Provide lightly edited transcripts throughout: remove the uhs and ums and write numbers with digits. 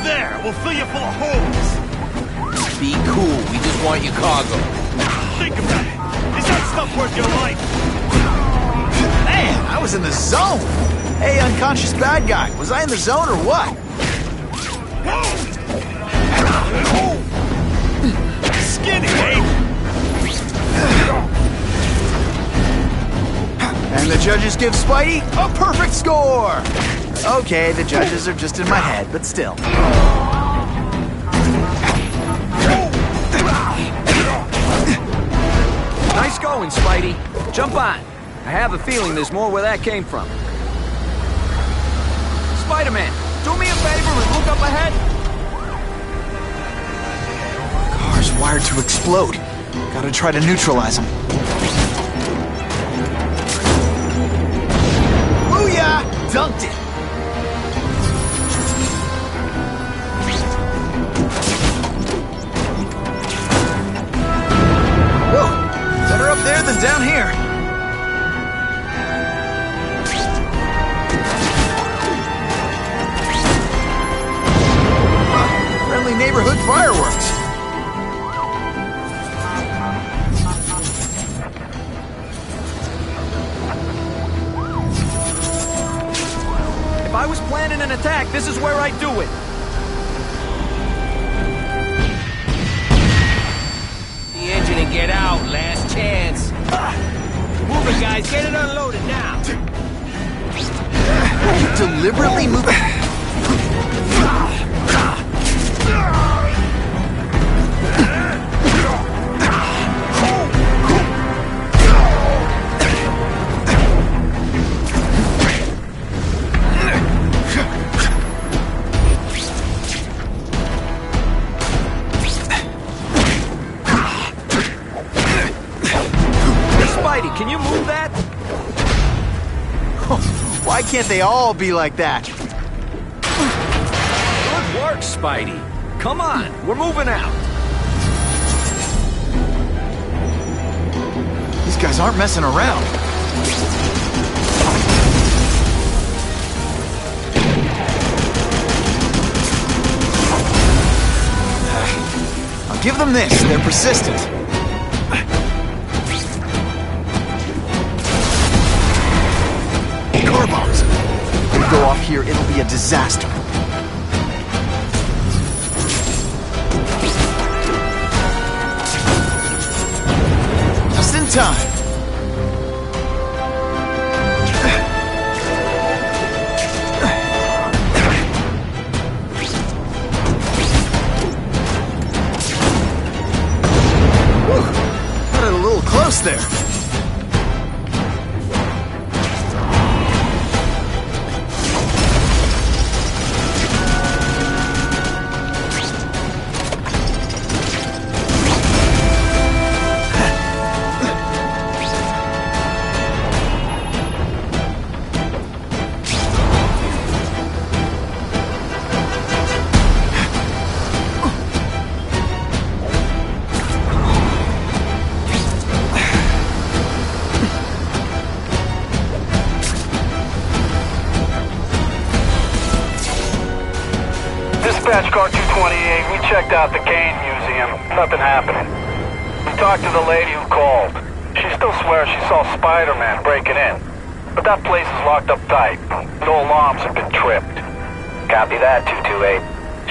there! We'll fill you full of holes! Be cool, we just want your cargo. Think about it! Is that stuff worth your life? Man, I was in the zone! Hey, unconscious bad guy, was I in the zone or what? Skinny, eh? And the judges give Spidey a perfect score! Okay, the judges are just in my head, but still. Nice going, Spidey. Jump on. I have a feeling there's more where that came from. Spider-Man, do me a favor and look up ahead. Car's wired to explode. Gotta try to neutralize them. Booyah! Dunked it! Whew! Better up there than down here. Friendly neighborhood fireworks. If I was planning an attack, this is where I'd do it. The engine and get out, last chance. Move it, guys, get it unloaded now. Deliberately move. Spidey, can you move that? Why can't they all be like that? Good work, Spidey. Come on, we're moving out. These guys aren't messing around. I'll give them this. They're persistent. Car bombs. If they go off here, it'll be a disaster. Just in time. Whew. Got it a little close there. Dispatch car 228, we checked out the Kane Museum. Nothing happening. We talked to the lady who called. She still swears she saw Spider-Man breaking in. But that place is locked up tight. No alarms have been tripped. Copy that, 228.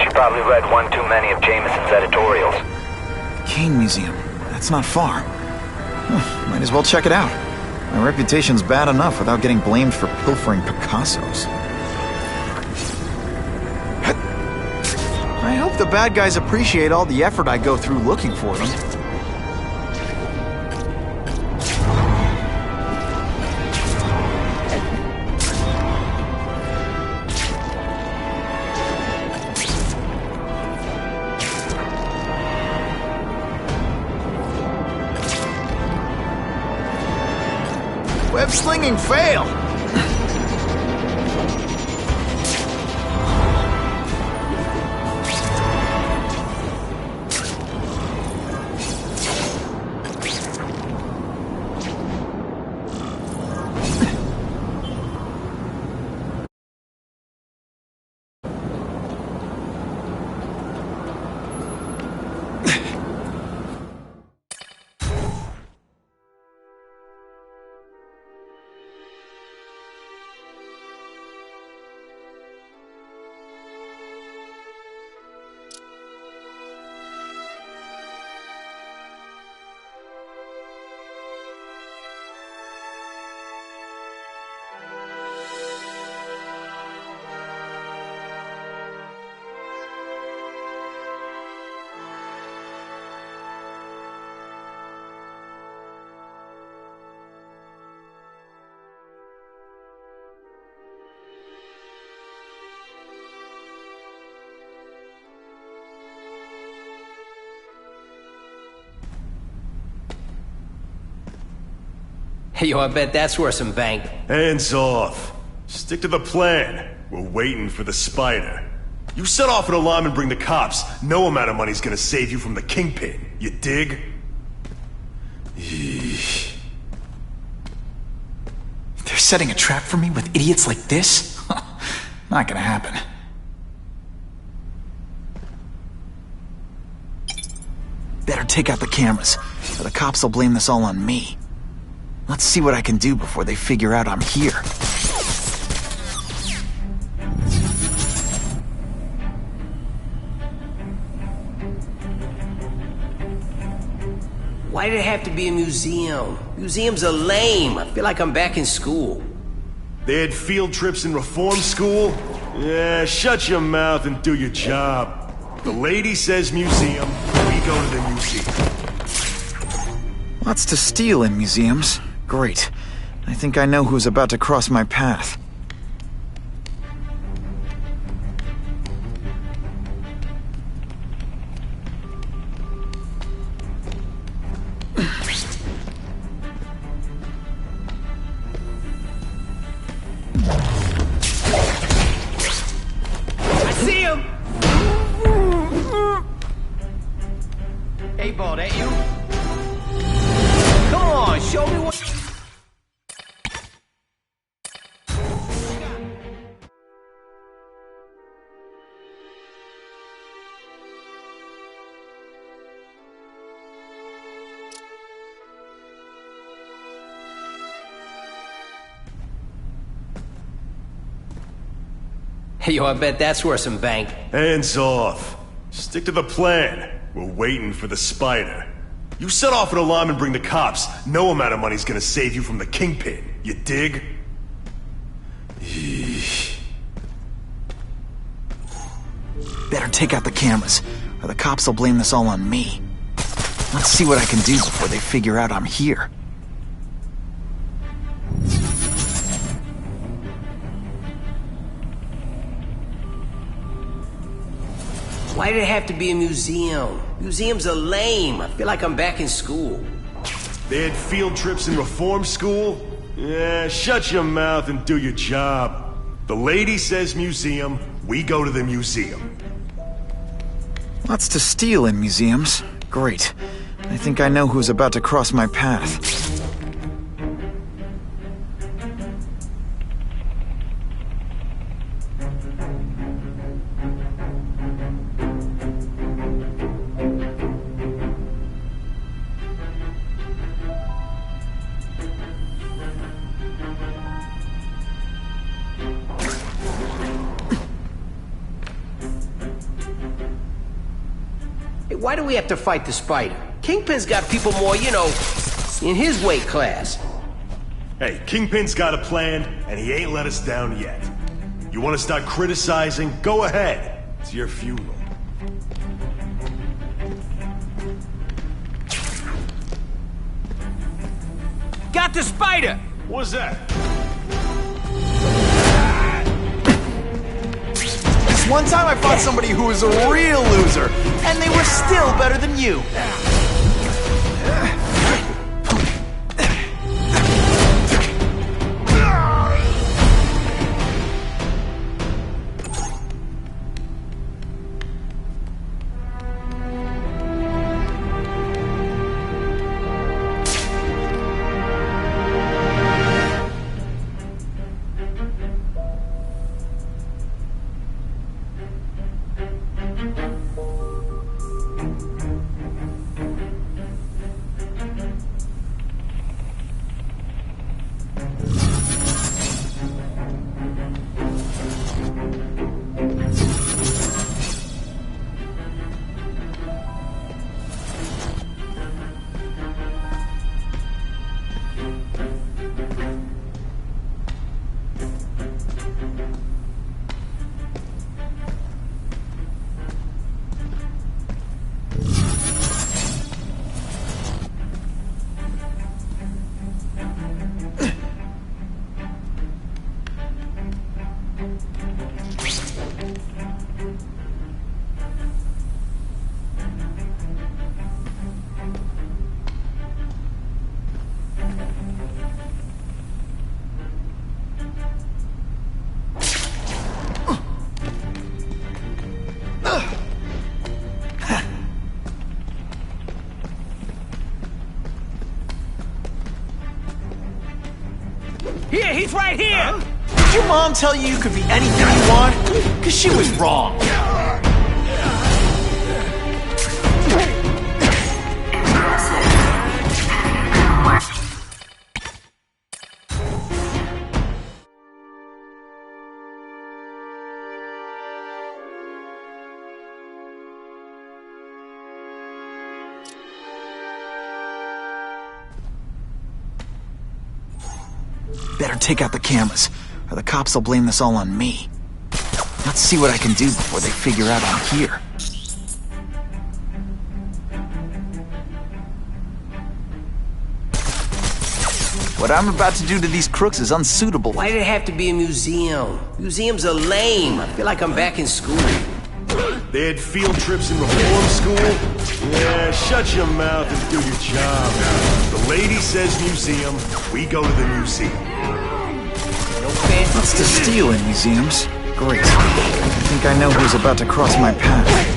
She probably read one too many of Jameson's editorials. Kane Museum. That's not far. Might as well check it out. My reputation's bad enough without getting blamed for pilfering Picassos. I hope the bad guys appreciate all the effort I go through looking for them. Web slinging fail! Hey, yo, I bet that's worth some bank. Hands off. Stick to the plan. We're waiting for the spider. You set off an alarm and bring the cops. No amount of money's gonna save you from the kingpin. You dig? Eesh. They're setting a trap for me with idiots like this? Not gonna happen. Better take out the cameras, or the cops will blame this all on me. Let's see what I can do before they figure out I'm here. Why did it have to be a museum? Museums are lame. I feel like I'm back in school. They had field trips in reform school? Yeah, shut your mouth and do your job. The lady says museum, we go to the museum. Lots to steal in museums. Great. I think I know who's about to cross my path. I see him! Hey, ball, that you? Come on, show me what... Hey, yo, I bet that's worth some bank. Hands off. Stick to the plan. We're waiting for the spider. You set off an alarm and bring the cops. No amount of money's gonna save you from the kingpin. You dig? Eesh. Better take out the cameras, or the cops will blame this all on me. Let's see what I can do before they figure out I'm here. Why did it have to be a museum? Museums are lame. I feel like I'm back in school. They had field trips in reform school? Yeah, shut your mouth and do your job. The lady says museum, we go to the museum. Lots to steal in museums. Great. I think I know who's about to cross my path. Why do we have to fight the spider? Kingpin's got people more, you know, in his weight class. Hey, Kingpin's got a plan, and he ain't let us down yet. You want to start criticizing? Go ahead. It's your funeral. Got the spider! What's that? One time I fought somebody who was a real loser, and they were still better than you. Here, he's right here! Did your mom tell you you could be anything you want? Because she was wrong. Better take out the cameras, or the cops will blame this all on me. Let's see what I can do before they figure out I'm here. What I'm about to do to these crooks is unsuitable. Why did it have to be a museum? Museums are lame. I feel like I'm back in school. They had field trips in reform school? Yeah, shut your mouth and do your job. The lady says museum, we go to the museum. No fancy What's to steal in museums? Great. I think I know who's about to cross my path.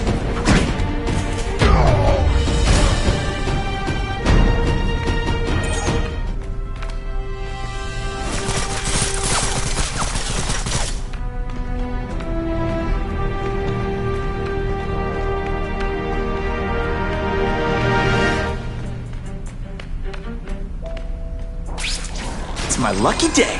It's my lucky day.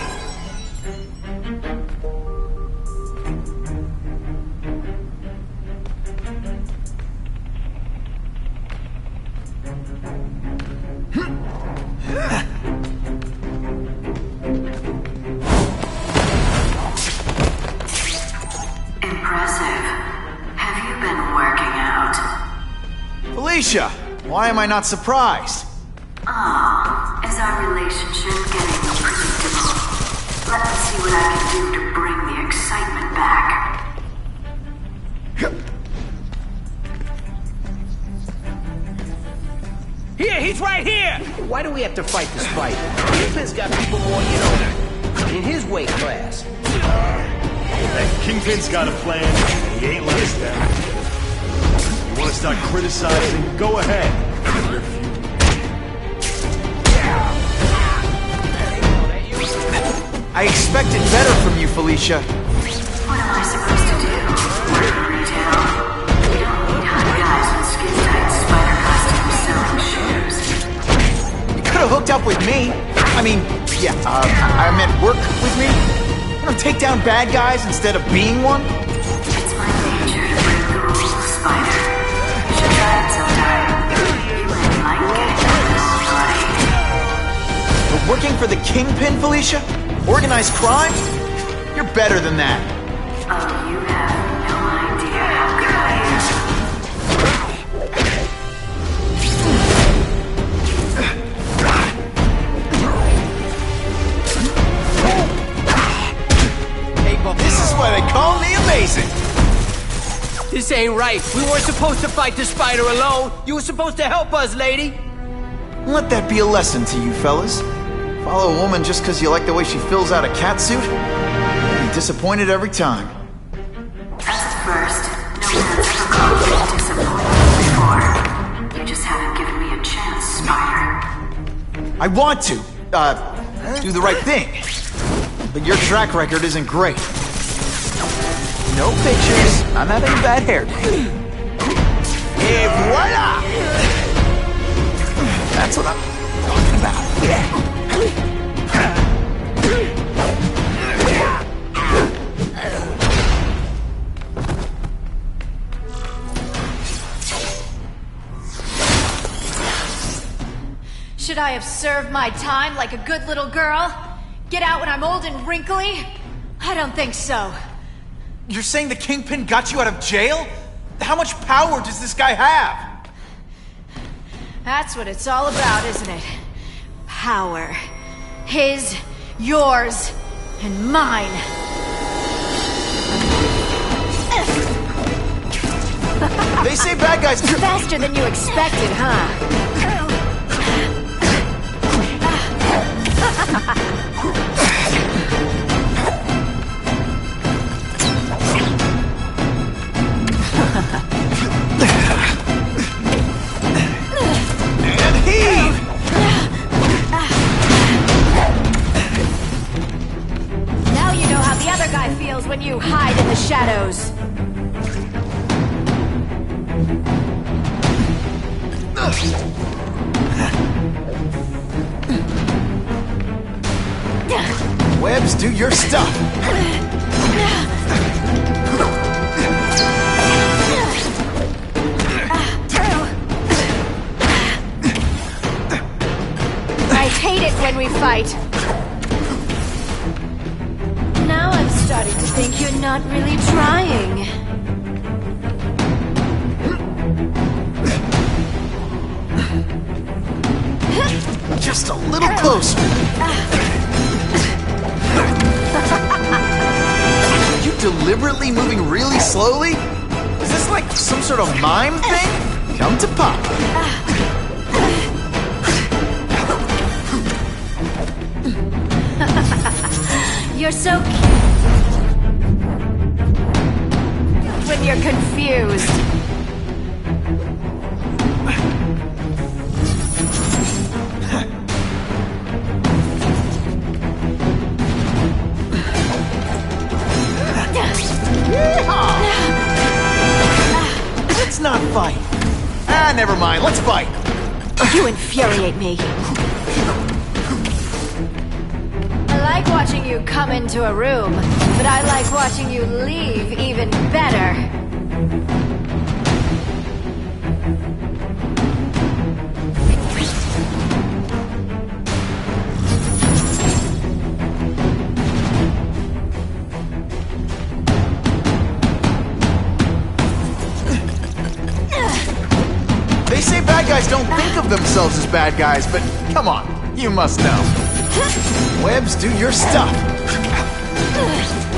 Impressive. Have you been working out? Felicia, why am I not surprised? Oh, is our relationship getting predictable? Let me see what I can do to bring the excitement back. Here, he's right here! Why do we have to fight the spider? Kingpin's got people more, you know, in his weight class. That Kingpin's got a plan, and he ain't let us down. You want to start criticizing? Go ahead. I expected better from you, Felicia. What am I supposed to do? Work in retail? We don't need hot guys with skin-tight spider costumes selling shoes. You could have hooked up with me. I mean, yeah, I meant work with me. You know, take down bad guys instead of being one. It's my nature to break the rules, Spider. You should try it sometime. You might like getting naughty. But working for the Kingpin, Felicia? Organized crime? You're better than that. Oh, you have no idea how good I Hey, but This is why they call me amazing. this ain't right. We weren't supposed to fight the spider alone. You were supposed to help us, lady. Let that be a lesson to you, fellas. Follow a woman just because you like the way she fills out a catsuit? You'll be disappointed every time. As a first, no one's ever called me disappointed before. You just haven't given me a chance, Spider. I want to, do the right thing. But your track record isn't great. No pictures. I'm having a bad hair day. Et voila! That's what I'm talking about. Yeah. Should I have served my time like a good little girl? Get out when I'm old and wrinkly? I don't think so. You're saying the Kingpin got you out of jail? How much power does this guy have? That's what it's all about, isn't it? Power. His, yours, and mine. They say bad guys... Faster than you expected, huh? And heave! Webs, do your stuff. I hate it when we fight. Now I'm starting to think you're not really trying. Just a little closer. Are you deliberately moving really slowly? Is this like some sort of mime thing? Come to Papa. You're so cute when you're confused. Let's not fight. Ah, never mind. Let's fight. You infuriate me. I like watching you come into a room, but I like watching you leave even better. They say bad guys don't think of themselves as bad guys, but come on, you must know. Webs, do your stuff.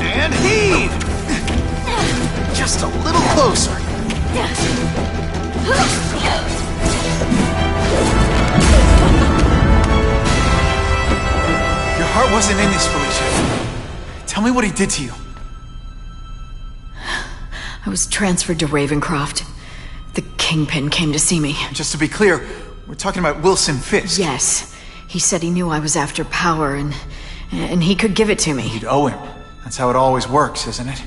And heave! Just a little closer. Your heart wasn't in this, Felicia. Tell me what he did to you. I was transferred to Ravencroft. The Kingpin came to see me. Just to be clear, we're talking about Wilson Fisk. Yes. He said he knew I was after power and he could give it to me. You'd owe him. That's how it always works, isn't it?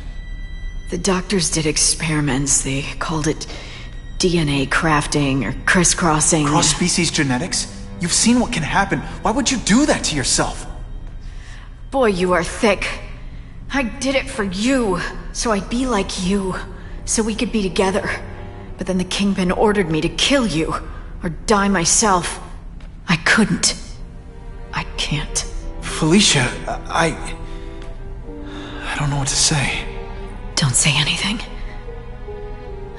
The doctors did experiments. They called it DNA crafting or crisscrossing. Cross-species genetics? You've seen what can happen. Why would you do that to yourself? Boy, you are thick. I did it for you, so I'd be like you, so we could be together. But then the Kingpin ordered me to kill you, or die myself. I couldn't. I can't. Felicia, I don't know what to say. Don't say anything.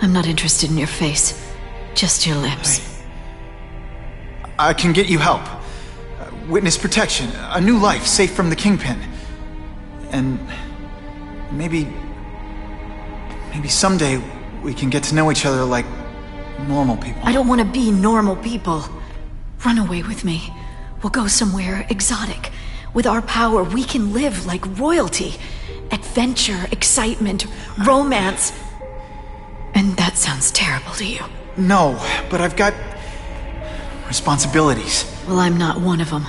I'm not interested in your face. Just your lips. I can get you help. Witness protection, a new life safe from the Kingpin. And maybe someday we can get to know each other like normal people. I don't want to be normal people. Run away with me. We'll go somewhere exotic. With our power, we can live like royalty. Adventure, excitement, romance. And that sounds terrible to you. No, but I've got responsibilities. Well, I'm not one of them.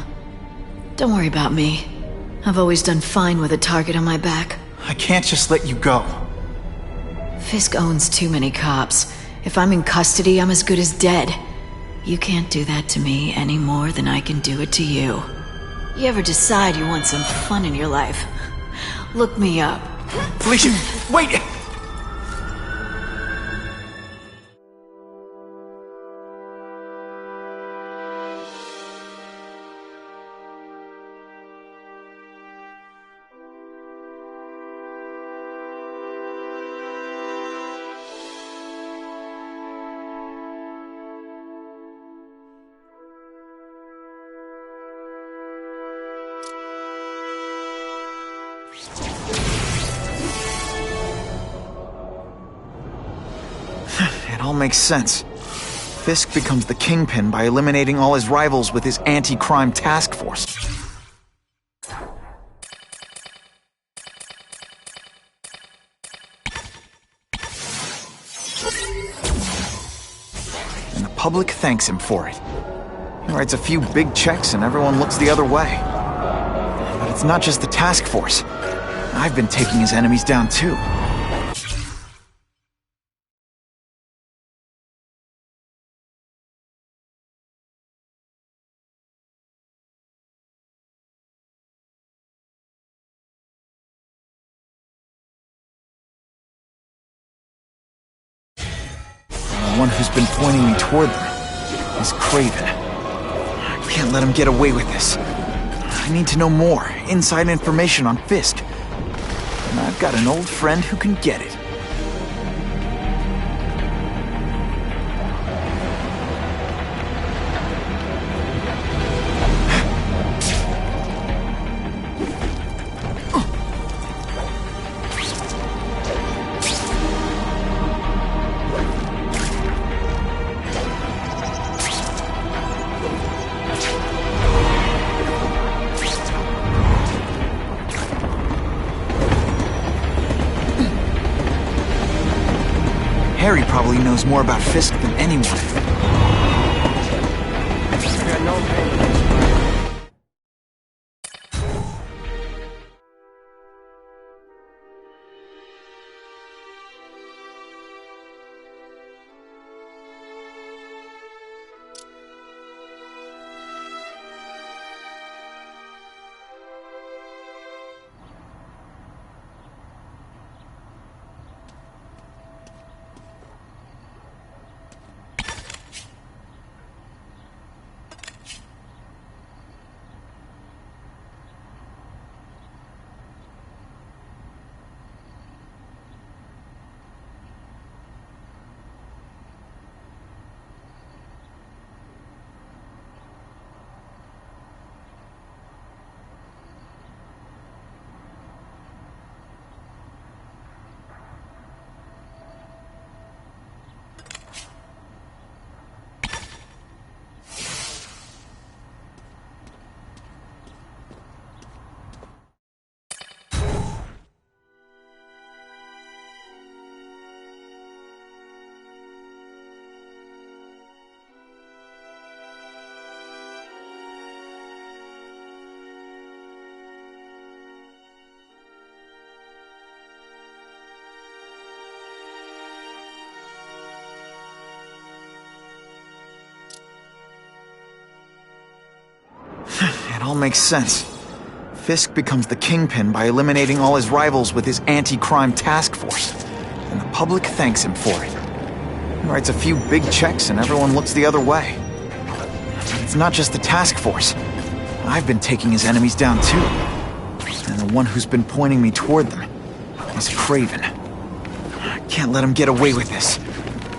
Don't worry about me. I've always done fine with a target on my back. I can't just let you go. Fisk owns too many cops. If I'm in custody, I'm as good as dead. You can't do that to me any more than I can do it to you. You ever decide you want some fun in your life? Look me up. Felicia, wait! It all makes sense. Fisk becomes the Kingpin by eliminating all his rivals with his anti-crime task force. And the public thanks him for it. He writes a few big checks and everyone looks the other way. But it's not just the task force. I've been taking his enemies down too. the one who's been pointing me toward them is Kraven. I can't let him get away with this. I need to know more, inside information on Fisk. And I've got an old friend who can get it. Harry probably knows more about Fisk than anyone. It all makes sense. Fisk becomes the Kingpin by eliminating all his rivals with his anti-crime task force. And the public thanks him for it. He writes a few big checks and everyone looks the other way. It's not just the task force. I've been taking his enemies down too. And the one who's been pointing me toward them is Kraven. I can't let him get away with this.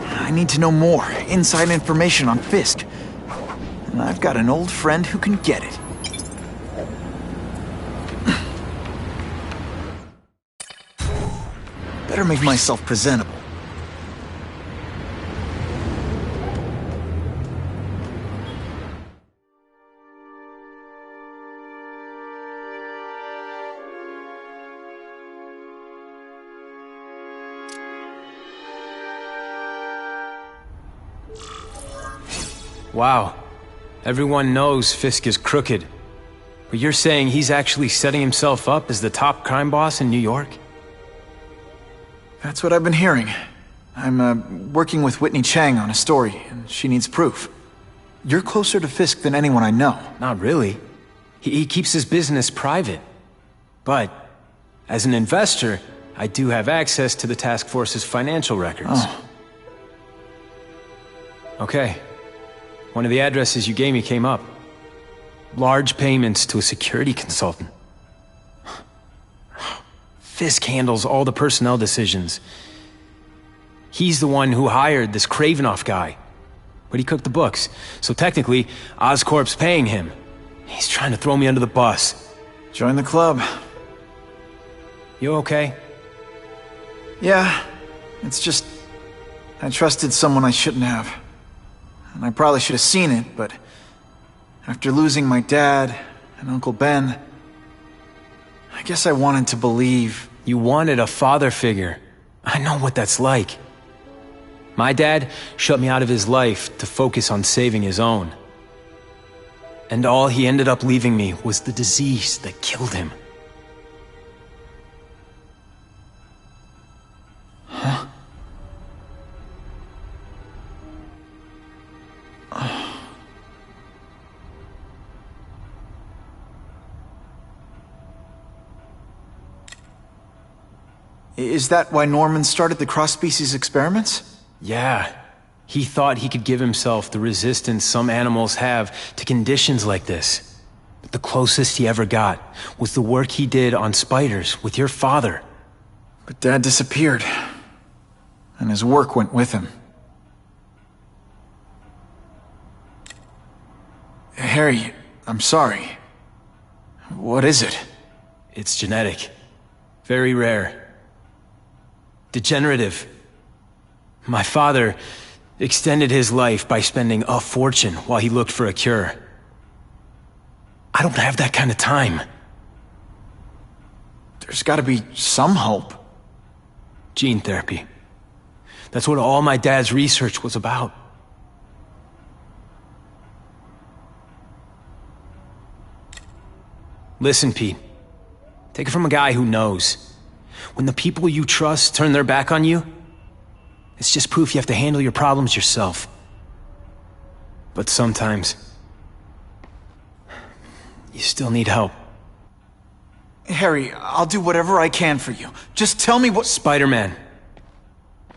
I need to know more, inside information on Fisk. And I've got an old friend who can get it. Better make myself presentable. Wow. Everyone knows Fisk is crooked. But you're saying he's actually setting himself up as the top crime boss in New York? That's what I've been hearing. I'm working with Whitney Chang on a story, and she needs proof. You're closer to Fisk than anyone I know. Not really. He keeps his business private. But, as an investor, I do have access to the task force's financial records. Oh. Okay. One of the addresses you gave me came up. Large payments to a security consultant. Fisk handles all the personnel decisions. He's the one who hired this Kravinoff guy. But he cooked the books, so technically, Oscorp's paying him. He's trying to throw me under the bus. Join the club. You okay? Yeah, it's just... I trusted someone I shouldn't have. And I probably should have seen it, but... after losing my dad and Uncle Ben... I guess I wanted to believe... You wanted a father figure. I know what that's like. My dad shut me out of his life to focus on saving his own. And all he ended up leaving me was the disease that killed him. Huh? Is that why Norman started the cross-species experiments? Yeah. He thought he could give himself the resistance some animals have to conditions like this. But the closest he ever got was the work he did on spiders with your father. But Dad disappeared, and his work went with him. Harry, I'm sorry. What is it? It's genetic. Very rare. Degenerative. My father extended his life by spending a fortune while he looked for a cure. I don't have that kind of time. There's gotta be some hope. Gene therapy. That's what all my dad's research was about. Listen, Pete. Take it from a guy who knows. When the people you trust turn their back on you, it's just proof you have to handle your problems yourself. But sometimes, you still need help. Harry, I'll do whatever I can for you. Just tell me what— Spider-Man.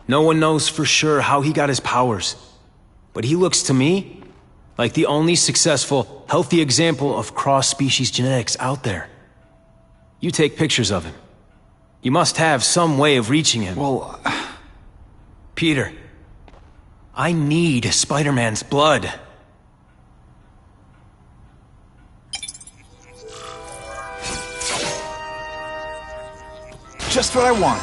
No one knows for sure how he got his powers. But he looks to me like the only successful, healthy example of cross-species genetics out there. You take pictures of him. You must have some way of reaching him. Well, Peter, I need Spider-Man's blood. just what I want.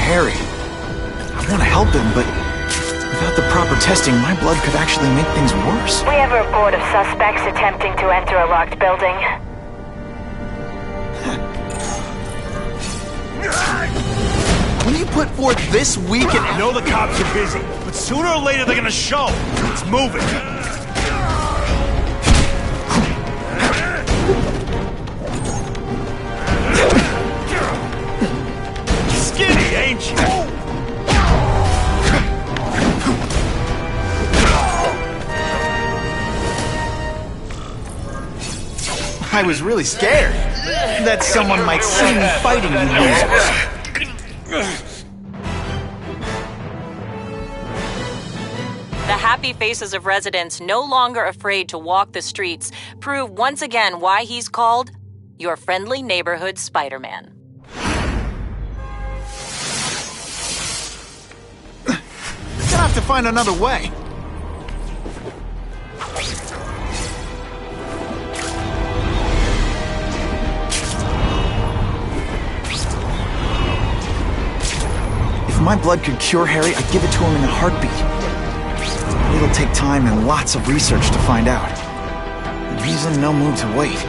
Harry. I want to help him, but without the proper testing, my blood could actually make things worse. We have a report of suspects attempting to enter a locked building. When you put forth this week and— I know the cops are busy, but sooner or later they're gonna show. It's moving. Skinny, ain't you? I was really scared that someone might see me fighting you losers. The happy faces of residents no longer afraid to walk the streets prove once again why he's called your friendly neighborhood Spider-Man. Gonna have to find another way. my blood could cure Harry, I'd give it to him in a heartbeat. It'll take time and lots of research to find out. And he's in no mood to wait.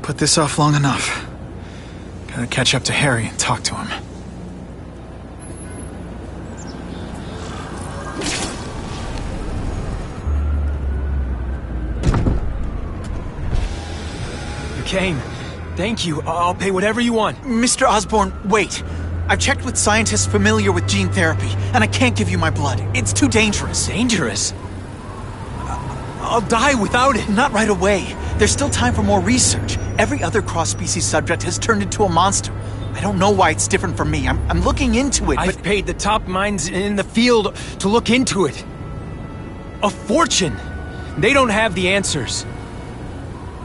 Put this off long enough. Gotta catch up to Harry and talk to him. You came. Thank you. I'll pay whatever you want. Mr. Osborn, wait. I've checked with scientists familiar with gene therapy, and I can't give you my blood. It's too dangerous. Dangerous? I'll die without it. Not right away. There's still time for more research. Every other cross-species subject has turned into a monster. I don't know why it's different from me. I'm looking into it, I've paid the top minds in the field to look into it. A fortune. They don't have the answers.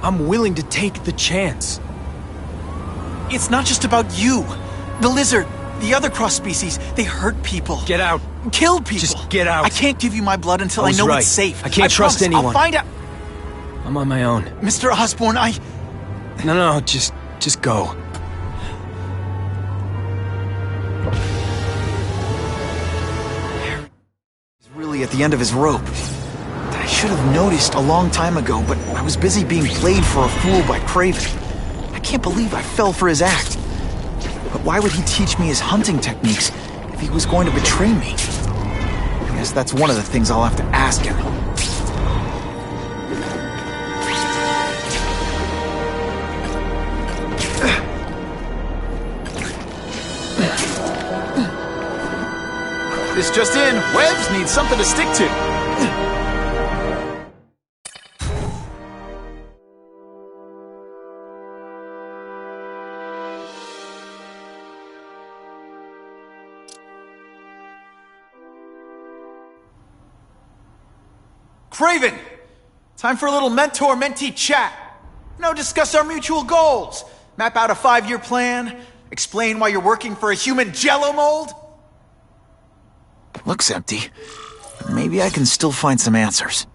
I'm willing to take the chance. It's not just about you. The lizard, the other cross-species, they hurt people. Get out. Kill people. Just get out. I can't give you my blood until I know right. it's safe. I can't trust anyone. I'll find out. I'm on my own. Mr. Osborn, No, just go. He's really at the end of his rope. I should have noticed a long time ago, but I was busy being played for a fool by Kraven. I can't believe I fell for his act. But why would he teach me his hunting techniques if he was going to betray me? I guess that's one of the things I'll have to ask him. This just in, Webs needs something to stick to. Kraven! Time for a little mentor-mentee chat. Discuss our mutual goals. Map out a 5-year plan. Explain why you're working for a human jello mold. Looks empty. But maybe I can still find some answers.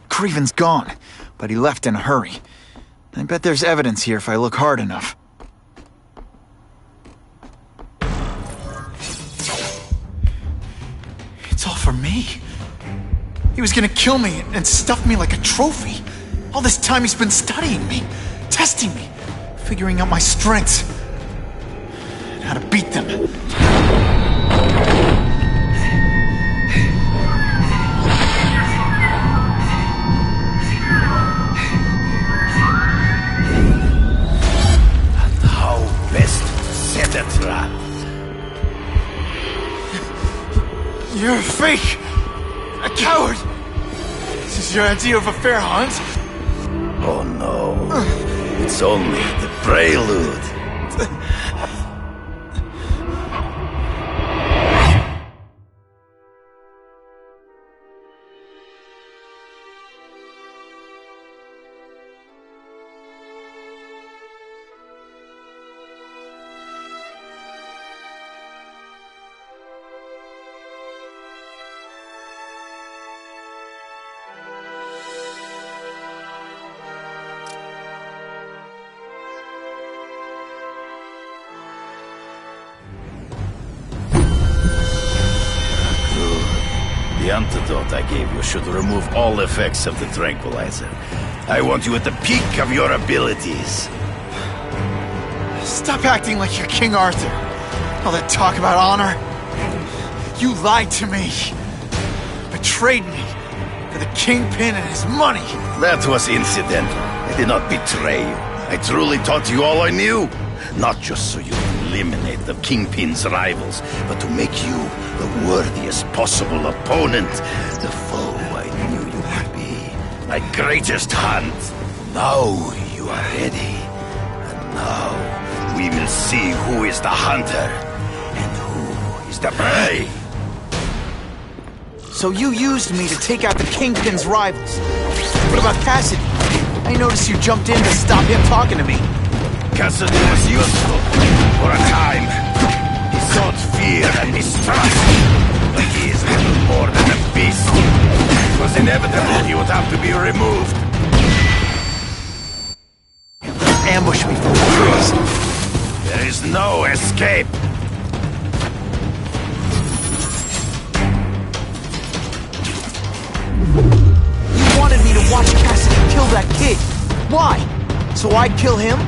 Kraven's gone, but he left in a hurry. I bet there's evidence here if I look hard enough. It's all for me. He was gonna kill me and stuff me like a trophy. All this time he's been studying me, testing me, figuring out my strengths, and how to beat them. And how best to set a trap. You're a fake! A coward! This is your idea of a fair hunt? Oh no. It's only the prelude. The antidote I gave you should remove all effects of the tranquilizer. I want you at the peak of your abilities. Stop acting like you're King Arthur. All that talk about honor. You lied to me. Betrayed me. For the Kingpin and his money. That was incidental. I did not betray you. I truly taught you all I knew. Not just so you eliminate the Kingpin's rivals, but to make you the worthiest possible opponent. The foe I knew you would be. My greatest hunt. Now you are ready. And now we will see who is the hunter and who is the prey. So you used me to take out the Kingpin's rivals. What about Cassidy? I noticed you jumped in to stop him talking to me. Cassidy was useful for a time. He sought fear and mistrust. But he is little more than a beast. It was inevitable he would have to be removed. Ambush me from the trees. There is no escape. You wanted me to watch Cassidy kill that kid. Why? So I'd kill him?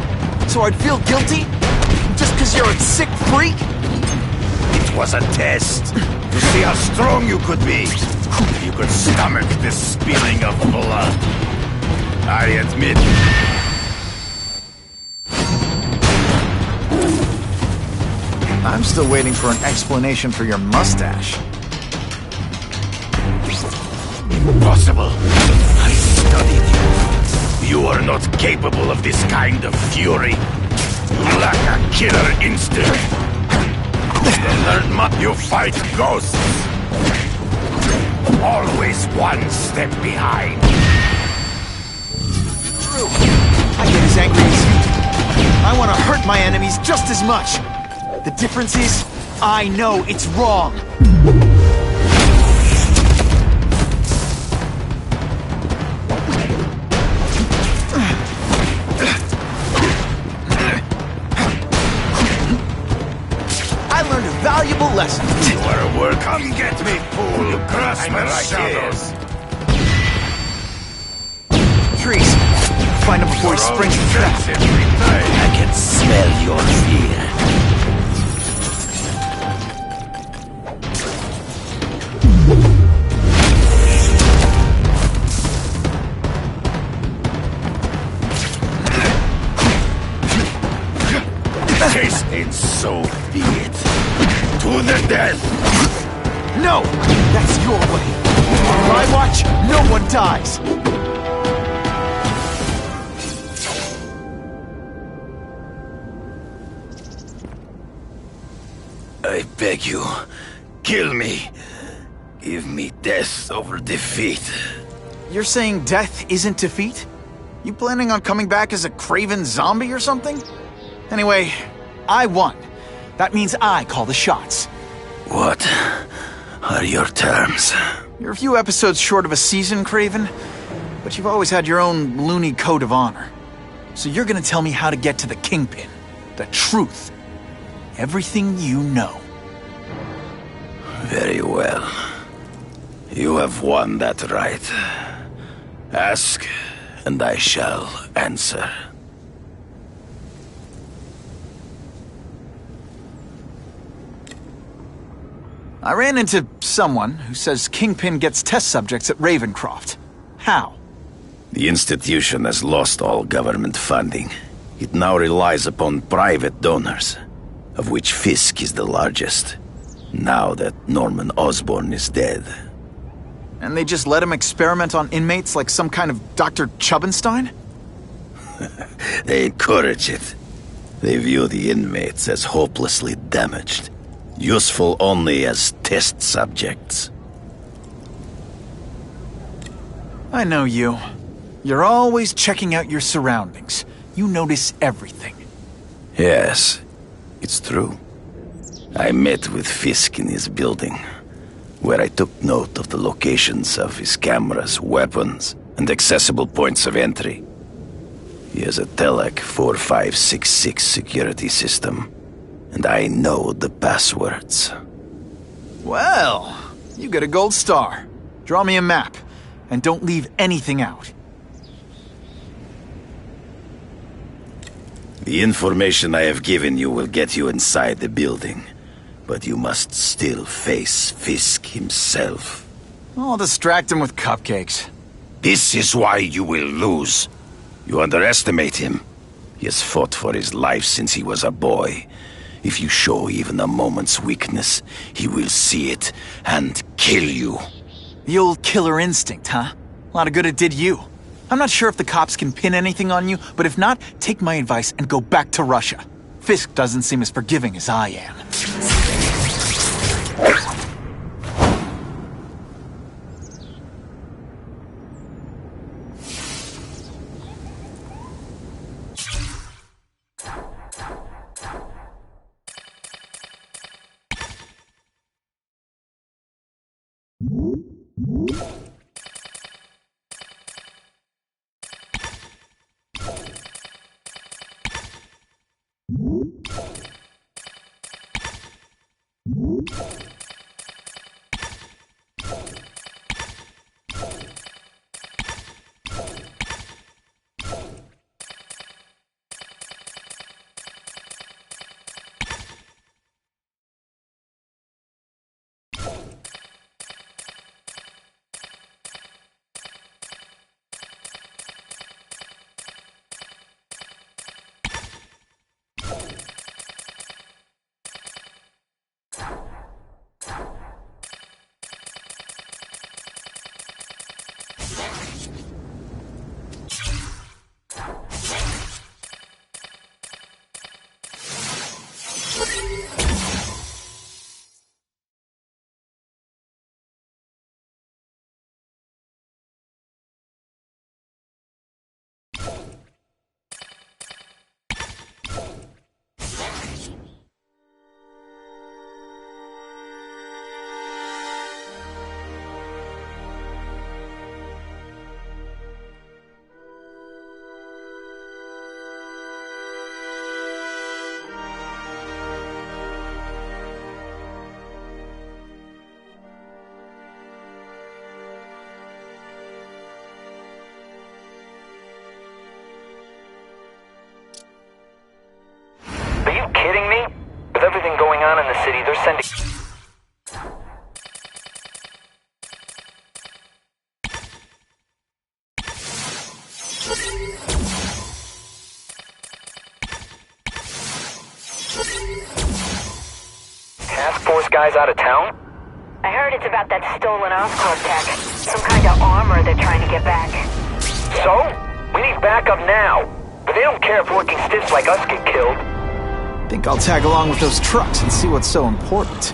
So I'd feel guilty? Just because you're a sick freak? It was a test to see how strong you could be. If you could stomach the spilling of blood. I admit. I'm still waiting for an explanation for your mustache. Impossible. I studied you. You are not capable of this kind of fury. You lack a killer instinct. You fight ghosts. Always one step behind. I get as angry as you. I want to hurt my enemies just as much. The difference is, I know it's wrong. Valuable lesson. You are a work. Come get me, fool. You cross my shadows. Trees. Find him before he springs the trap. I can smell your fear. Taste it, so be it. To the death! No! That's your way. On my watch, no one dies! I beg you, kill me. Give me death over defeat. You're saying death isn't defeat? You planning on coming back as a craven zombie or something? Anyway, I won. That means I call the shots. What are your terms? You're a few episodes short of a season, Craven, but you've always had your own loony code of honor. So you're gonna tell me how to get to the Kingpin. The truth. Everything you know. Very well. You have won that right. Ask, and I shall answer. I ran into someone who says Kingpin gets test subjects at Ravencroft. How? The institution has lost all government funding. It now relies upon private donors, of which Fisk is the largest, now that Norman Osborn is dead. And they just let him experiment on inmates like some kind of Dr. Chubbenstein? They encourage it. They view the inmates as hopelessly damaged. Useful only as test subjects. I know you. You're always checking out your surroundings. You notice everything. Yes, it's true. I met with Fisk in his building, where I took note of the locations of his cameras, weapons, and accessible points of entry. He has a Telek 4566 security system, and I know the passwords. Well, you get a gold star. Draw me a map, and don't leave anything out. The information I have given you will get you inside the building, but you must still face Fisk himself. I'll distract him with cupcakes. This is why you will lose. You underestimate him. He has fought for his life since he was a boy. If you show even a moment's weakness, he will see it and kill you. The old killer instinct, huh? A lot of good it did you. I'm not sure if the cops can pin anything on you, but if not, take my advice and go back to Russia. Fisk doesn't seem as forgiving as I am. Are you kidding me? With everything going on in the city, they're sending... Task Force guys out of town? I heard it's about that stolen Oscorp tech. Some kind of armor they're trying to get back. So? We need backup now. But they don't care if working stiffs like us get killed. Think I'll tag along with those trucks and see what's so important.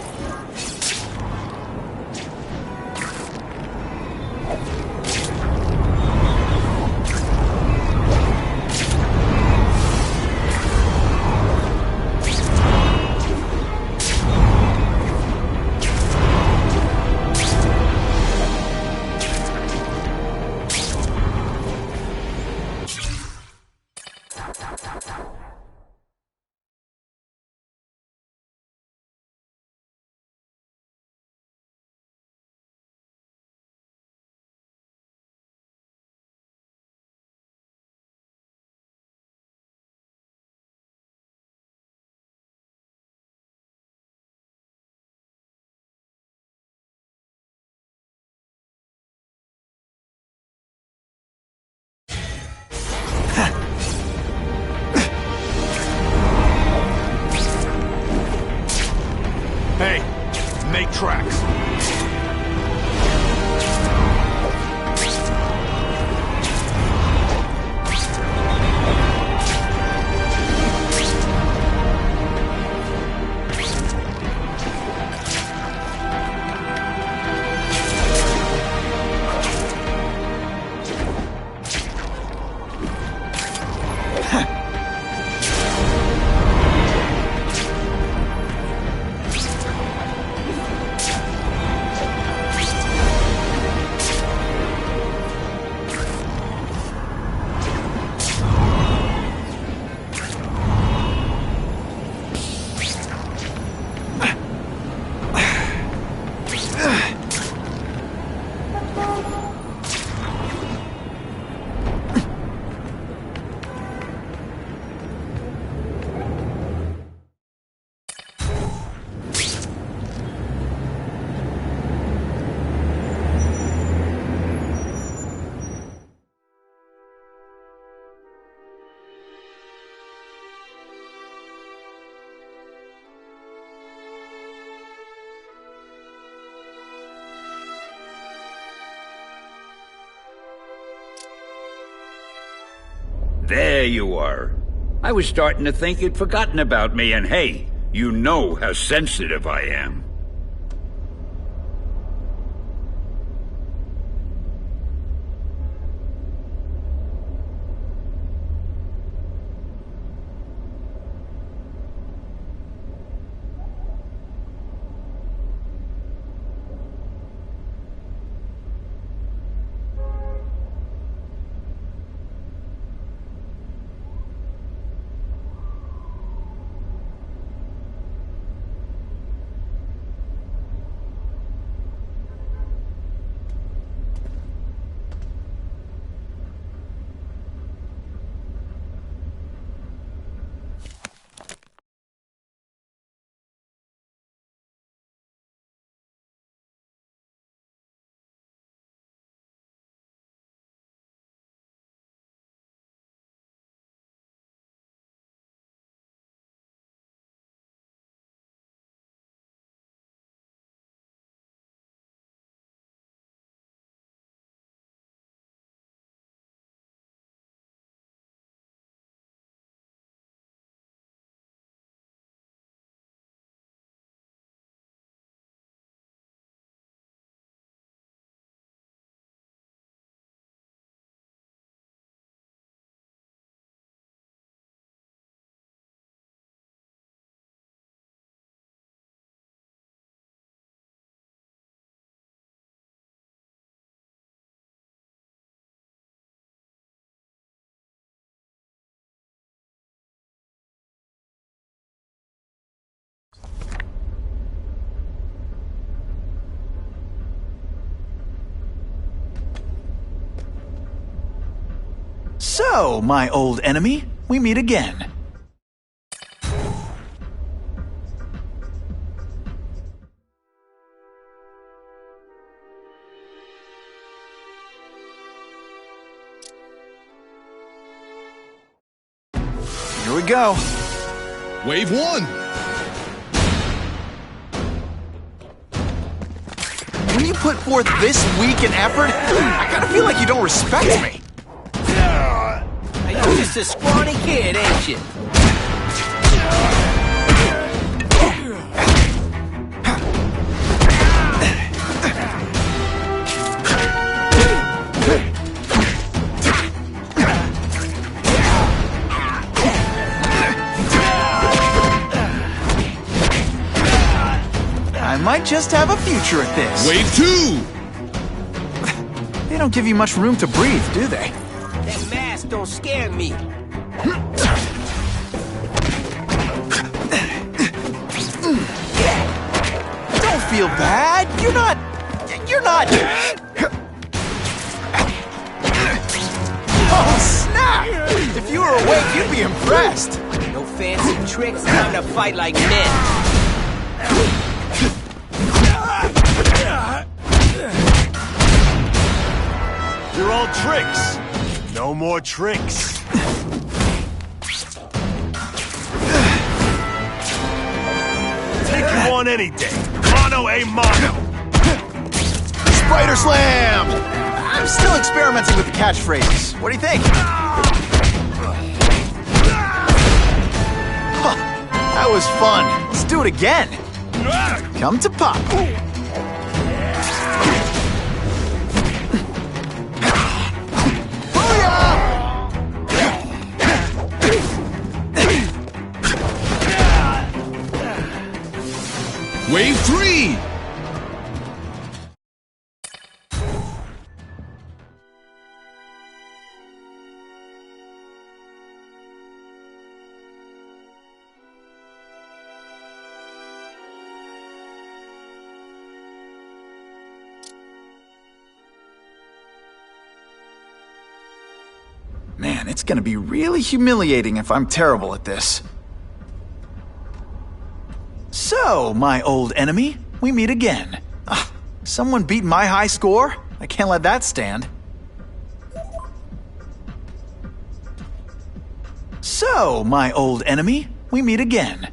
There you are. I was starting to think you'd forgotten about me, and hey, you know how sensitive I am. So, my old enemy, we meet again. Here we go. Wave 1. When you put forth this week in effort, I kinda feel like you don't respect me. You're just a scrawny kid, ain't you? I might just have a future at this. Wave 2. They don't give you much room to breathe, do they? That mask don't scare me. Don't feel bad. You're not. Oh, snap! If you were awake, you'd be impressed. No fancy tricks, time to fight like men. You're all tricks. No more tricks. Take you on any day. Mano a mano. Spider Slam! I'm still experimenting with the catchphrases. What do you think? Huh, that was fun. Let's do it again. Come to Papa. Wave 3. Man, it's gonna be really humiliating if I'm terrible at this. So, my old enemy, we meet again. Someone beat my high score? I can't let that stand. So, my old enemy, we meet again.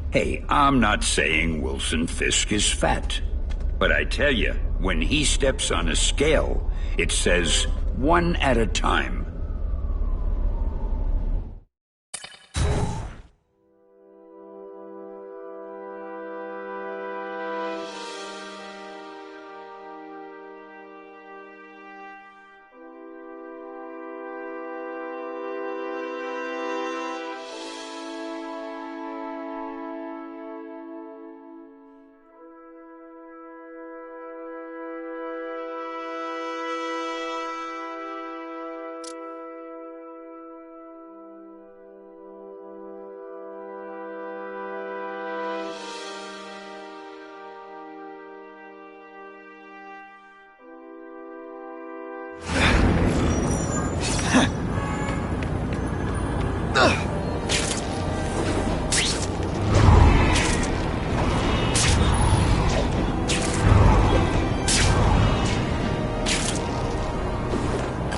Hey, I'm not saying Wilson Fisk is fat. But I tell you, when he steps on a scale, it says 1 at a time.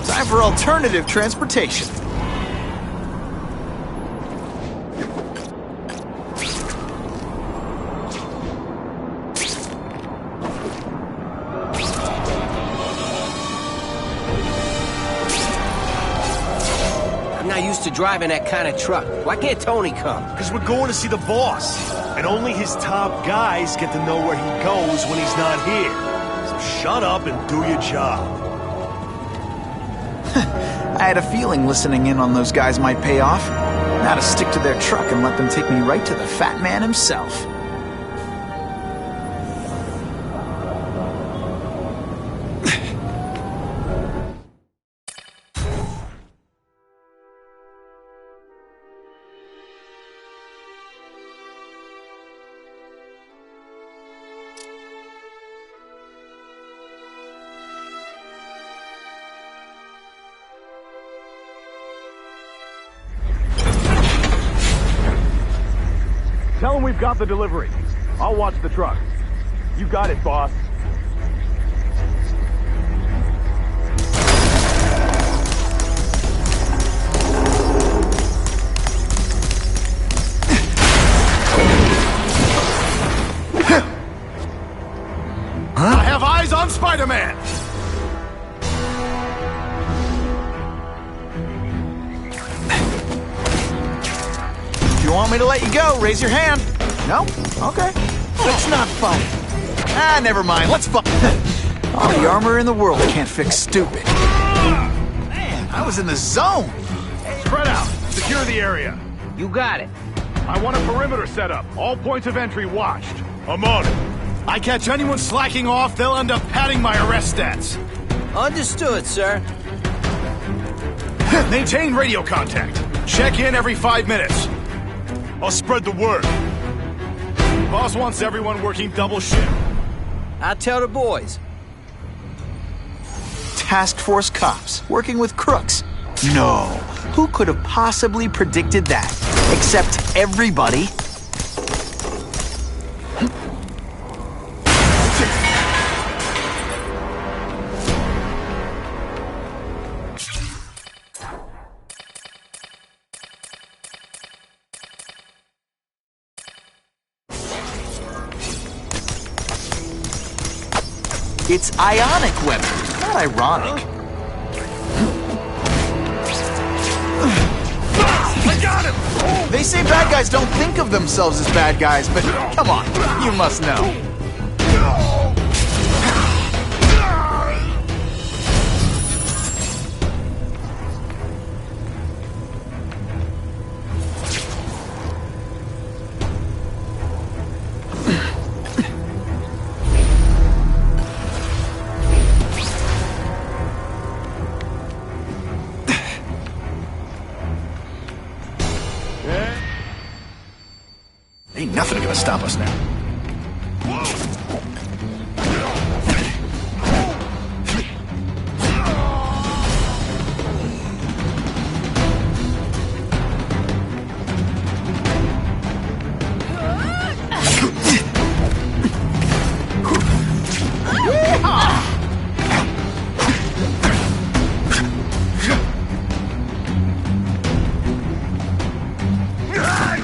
Time for alternative transportation. I'm not used to driving that kind of truck. Why can't Tony come? Because we're going to see the boss. And only his top guys get to know where he goes when he's not here. So shut up and do your job. I had a feeling listening in on those guys might pay off. Now to stick to their truck and let them take me right to the fat man himself. Tell him we've got the delivery. I'll watch the truck. You got it, boss. I have eyes on Spider-Man! If you want me to let you go, raise your hand. No? Okay. That's not fun. Ah, never mind. Let's fun. All the armor in the world can't fix stupid. Man, I was in the zone. Spread out. Secure the area. You got it. I want a perimeter set up. All points of entry watched. I'm on it. I catch anyone slacking off, they'll end up padding my arrest stats. Understood, sir. Maintain radio contact. Check in every 5 minutes. I'll spread the word. Boss wants everyone working double shift. I'll tell the boys. Task Force cops working with crooks. No. Who could have possibly predicted that? Except everybody. It's ionic weapon, not ironic. I got him! They say bad guys don't think of themselves as bad guys, but come on, you must know. Ain't nothing gonna stop us now.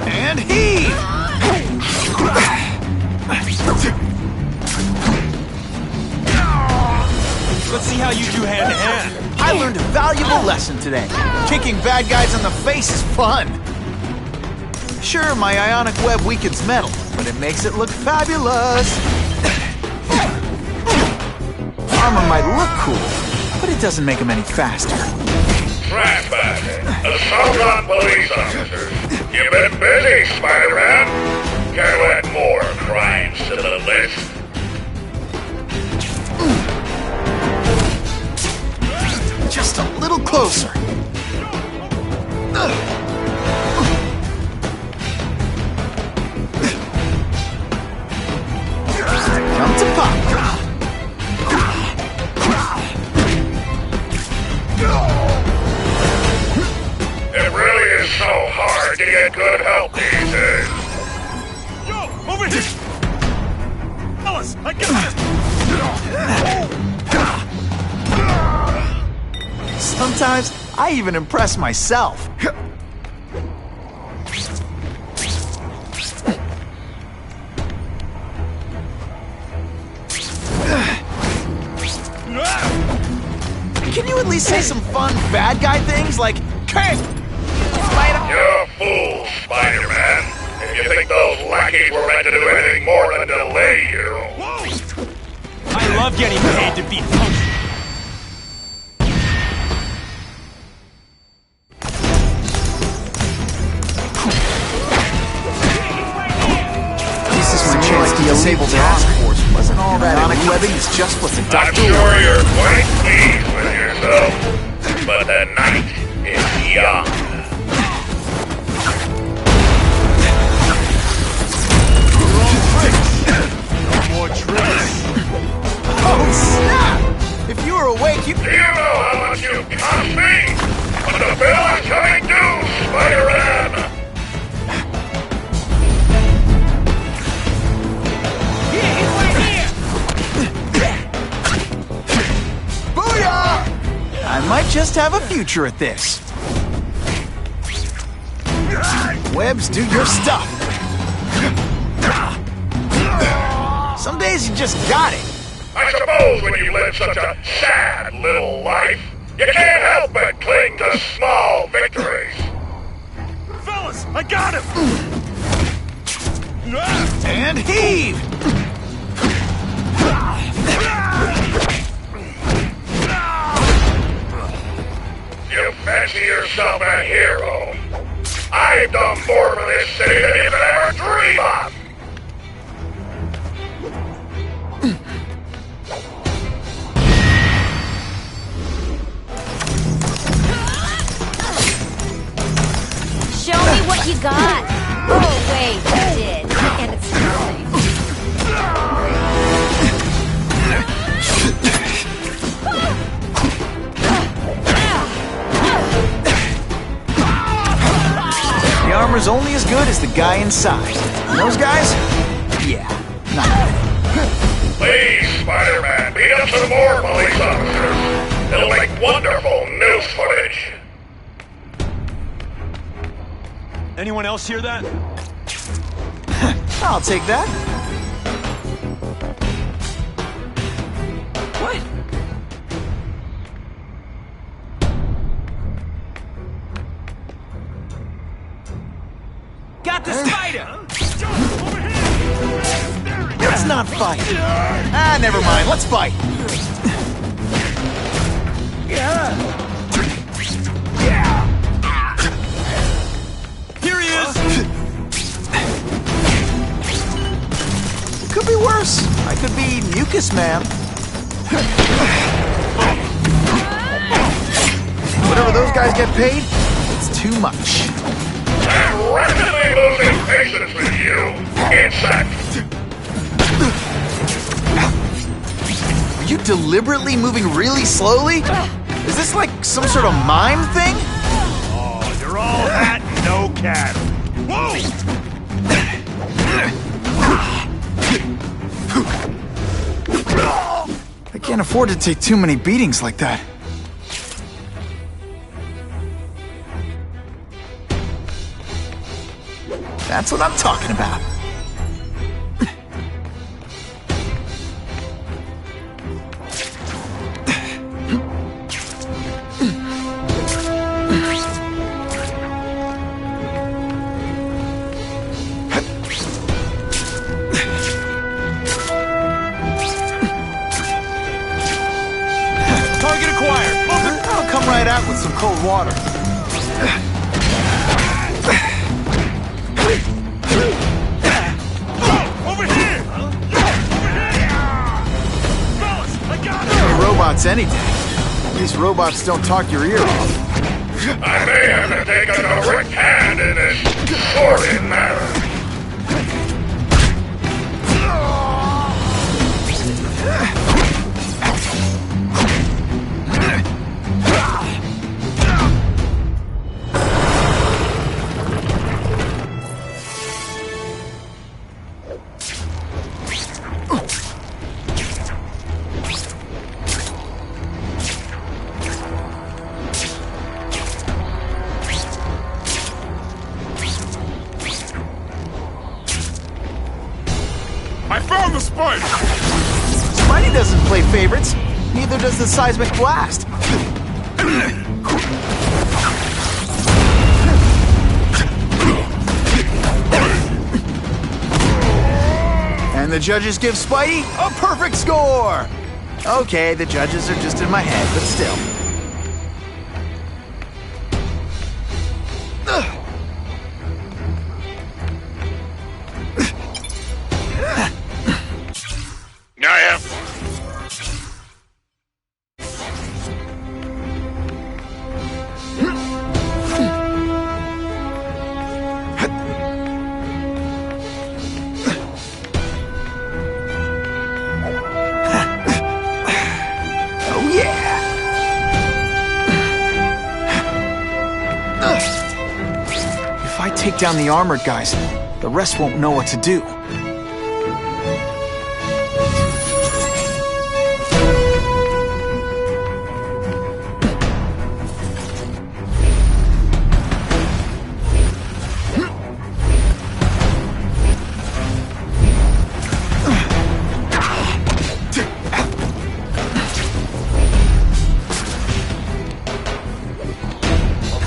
And heave! Let's see how you do hand-to-hand. I learned a valuable lesson today. Kicking bad guys in the face is fun. Sure, my ionic web weakens metal, but it makes it look fabulous. Armor might look cool, but it doesn't make them any faster. Transponder, assault on police officers. You've been busy, Spider-Man. Can't add more crimes to the list. Just a little closer. Come to pop. It really is so hard to get good help these days. Yo, over here! Fellas, I got this! Sometimes I even impress myself. Can you at least say some fun bad guy things like, "Hey, Spider"? You're a fool, Spider-Man. If you think those lackeys were meant to do anything more than delay you. Whoa! I love getting paid to be punky. This is my chance to disable the task force. Wasn't all that ionic webbing is just what the I'm doctor sure ordered. you're quite pleased with yourself, but the night is young. No more tricks. Oh, snap! If you were awake, you... Do you know how much you cost me? But the bill is coming due, Spider-Man! Booyah! I might just have a future at this. Webs, do your stuff. Some days you just got it. I suppose when you live such a sad little life, you can't help but cling to small victories. Fellas, I got him! And heave! You fancy yourself a hero. I've done more for this city than you could ever dream of. Show me what you got. Oh, wait, you did. And it's nothing. The armor's only as good as the guy inside. And those guys? Yeah, not good. Please, Spider-Man, beat up some more police officers. It'll make wonderful news footage. Anyone else hear that? I'll take that. What? Got the spider! Let's not fight. Ah, never mind. Let's fight. Here he is! Could be worse. I could be Mucus Man. Whatever those guys get paid, it's too much. I'm rapidly losing patience with you, insect. Are you deliberately moving really slowly? Is this like some sort of mime thing? Oh, you're all hat and no cattle. Whoa! I can't afford to take too many beatings like that. That's what I'm talking about. that with some cold water. Over here! Fellas, I got Hey, robots any day. These robots don't talk your ear off. I may have taken a quick hand in it. Sordid matter. I found the spider! Spidey doesn't play favorites. Neither does the seismic blast. And the judges give Spidey a perfect score! Okay, the judges are just in my head, but still. I have. Oh yeah! If I take down the armored guys, the rest won't know what to do.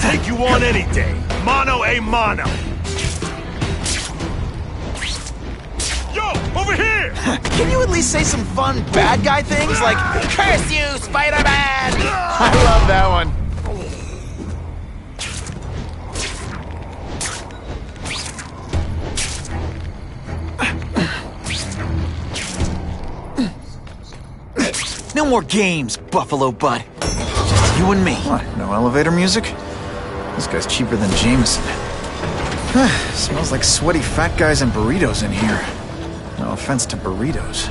Take you on any day. Mano a mano. Yo, over here! Can you at least say some fun bad guy things like, "Curse you, Spider-Man"? I love that one. No more games, Buffalo Bud. Just you and me. What, no elevator music? This guy's cheaper than Jameson. Smells like sweaty fat guys and burritos in here. No offense to burritos.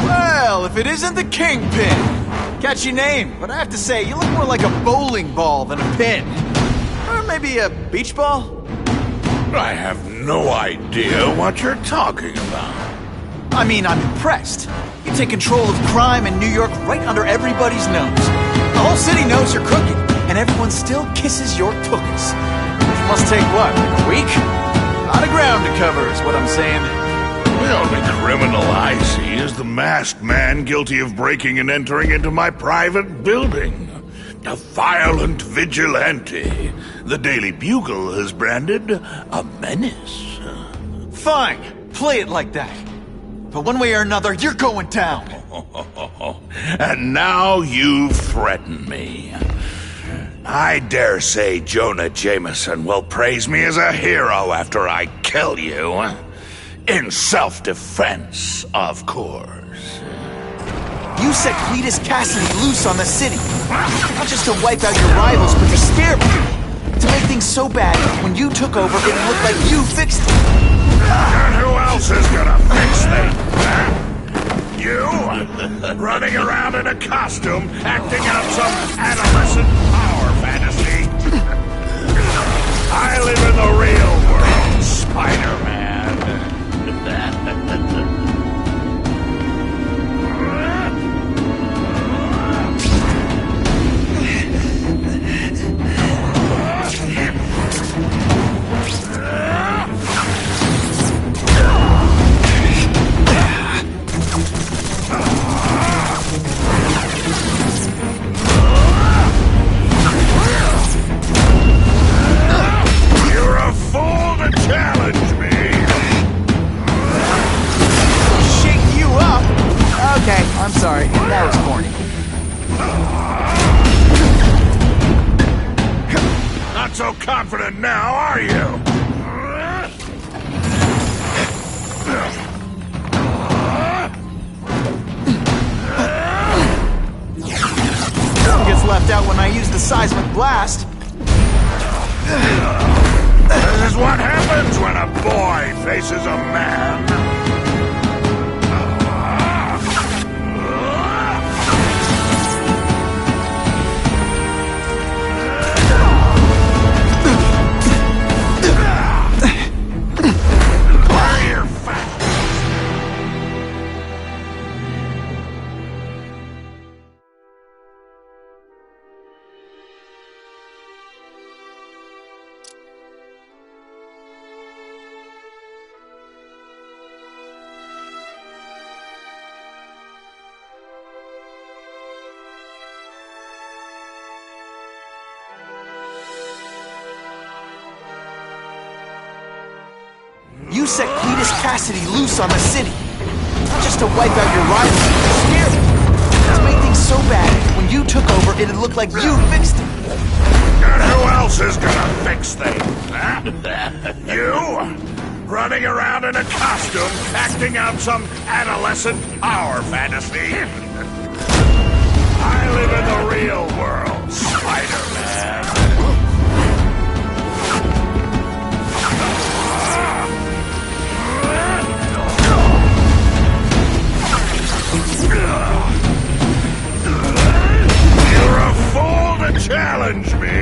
Well, if it isn't the Kingpin! Catchy name, but I have to say, you look more like a bowling ball than a pin. Or maybe a beach ball? I have no idea what you're talking about. I mean, I'm impressed. You take control of crime in New York right under everybody's nose. The whole city knows you're crooked, and everyone still kisses your tookus. Which must take, what, like a week? A lot of ground to cover is what I'm saying. The only criminal I see is the masked man guilty of breaking and entering into my private building. A violent vigilante. The Daily Bugle has branded a menace. Fine, play it like that. But one way or another, you're going down. And now you threaten me. I dare say Jonah Jameson will praise me as a hero after I kill you. In self-defense, of course. You set Cletus Cassidy loose on the city. Not just to wipe out your rivals, but to scare people. To make things so bad, when you took over, it looked like you fixed it. And who else is gonna fix me? Huh? You? Running around in a costume, acting out some adolescent power fantasy? I live in the real world, Spider-Man. not so confident now, are you? Some gets left out when I use the seismic blast. This is what happens when a boy faces a man. You set Cletus Cassidy loose on the city. Not just to wipe out your rivals, to scare them. To make things so bad, when you took over, it'd look like you fixed it. And who else is gonna fix things, huh? You? Running around in a costume, acting out some adolescent power fantasy. I live in the real world, Spider-Man. You're a fool to challenge me!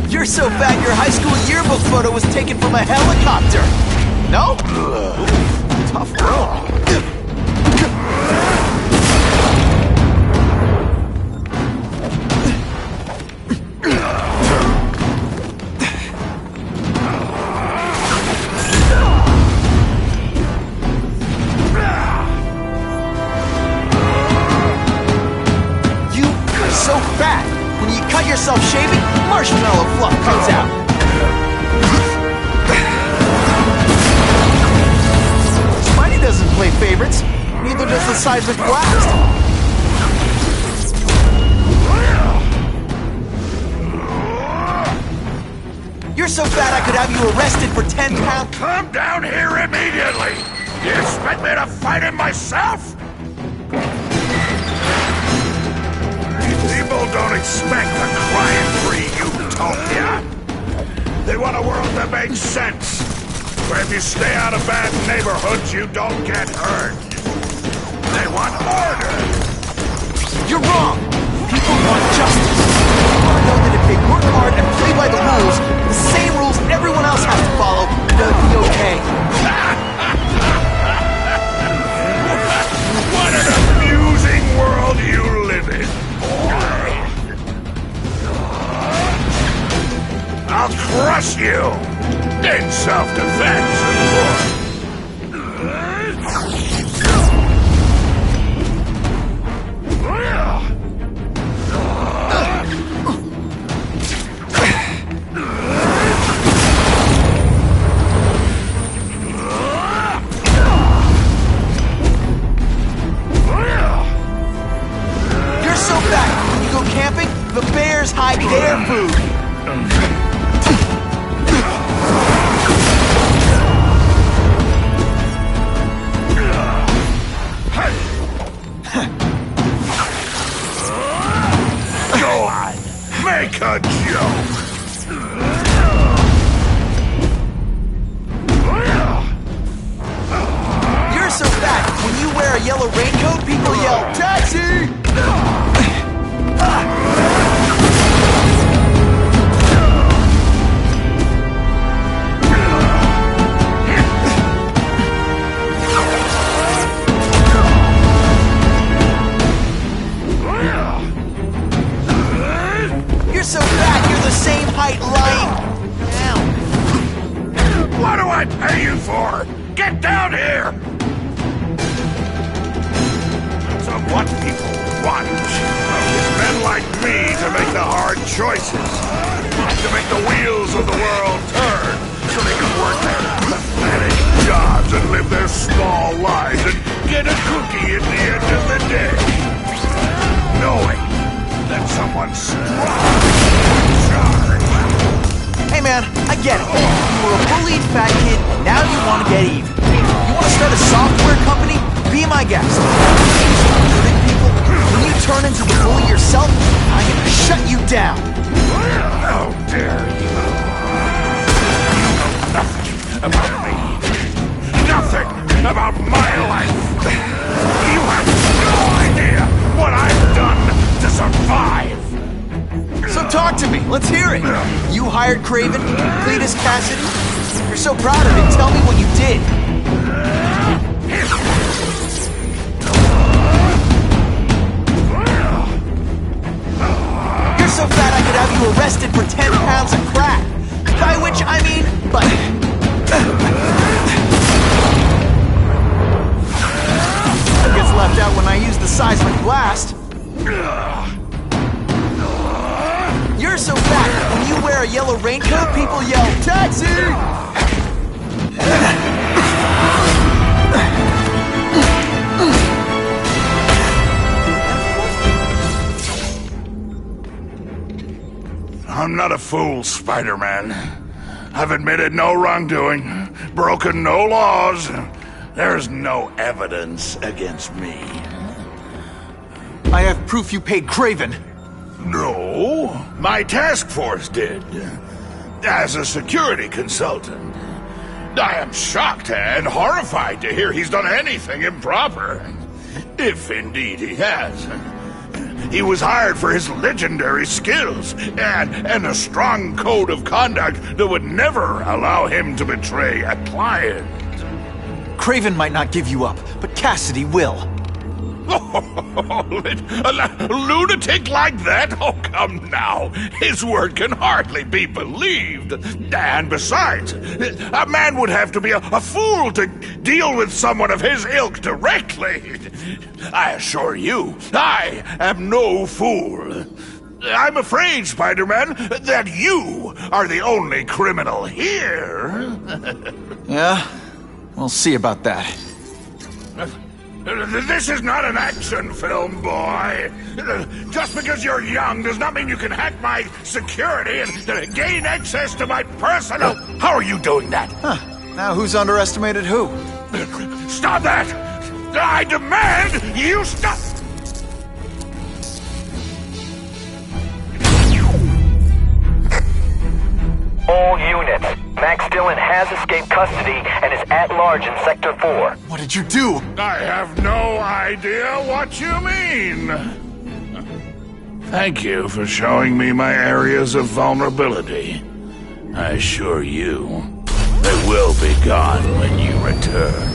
You're so fat your high school yearbook photo was taken from a helicopter! No? Tough road. You're so fat! When you cut yourself shaving, marshmallow fluff comes out! Doesn't play favorites, neither does the seismic blast. You're so fat I could have you arrested for 10 pounds. Come down here immediately! You expect me to fight him myself? People don't expect the crime-free utopia. They want a world that makes sense. Where if you stay out of bad neighborhoods, you don't get hurt. They want order. You're wrong. People want justice. They want to know that if they work hard and play by the rules, the same rules everyone else has to follow, they'll be okay. What an amusing world you live in, boy. I'll crush you. In self-defense, of course. You're so fat, when you go camping, the bears hide their food. Make a joke! You're so fat, when you wear a yellow raincoat, people yell, "Taxi!" You're so fat, you're the same height lying down. What do I pay you for? Get down here! hard choices. To make the wheels of the world turn, so they can work their pathetic jobs and live their small lives and get a cookie at the end of the day. Knowing that someone's strong in charge. Hey man, I get it. You were a bullied fat kid, now you want to get even. You want to start a software company? Be my guest. Hurting people, when you turn into the bully yourself, I'm gonna shut you down. How dare you? You know nothing about me. Nothing about my life. You have no idea what I've done to survive. So talk to me, let's hear it. You hired Kraven, Cletus Cassidy? You're so proud of it, tell me what you did. You're so fat I could have you arrested for 10 pounds of crack. By which I mean, but... gets left out when I use the seismic blast. You're so fat, when you wear a yellow raincoat, people yell, "Taxi!" I'm not a fool, Spider-Man. I've admitted no wrongdoing, broken no laws. There's no evidence against me. I have proof you paid Kraven. No, my task force did. As a security consultant. I am shocked and horrified to hear he's done anything improper. If indeed he has. He was hired for his legendary skills and a strong code of conduct that would never allow him to betray a client. Kraven might not give you up, but Cassidy will. A lunatic like that? Oh, come now. His word can hardly be believed. And besides, a man would have to be a fool to deal with someone of his ilk directly. I assure you, I am no fool. I'm afraid, Spider-Man, that you are the only criminal here. Yeah? We'll see about that. This is not an action film, boy. Just because you're young does not mean you can hack my security and gain access to my personal... How are you doing that? Huh. Now who's underestimated who? Stop that! I demand you stop! All units. Max Dillon has escaped custody and is at large in Sector 4. What did you do? I have no idea what you mean. Thank you for showing me my areas of vulnerability. I assure you, they will be gone when you return.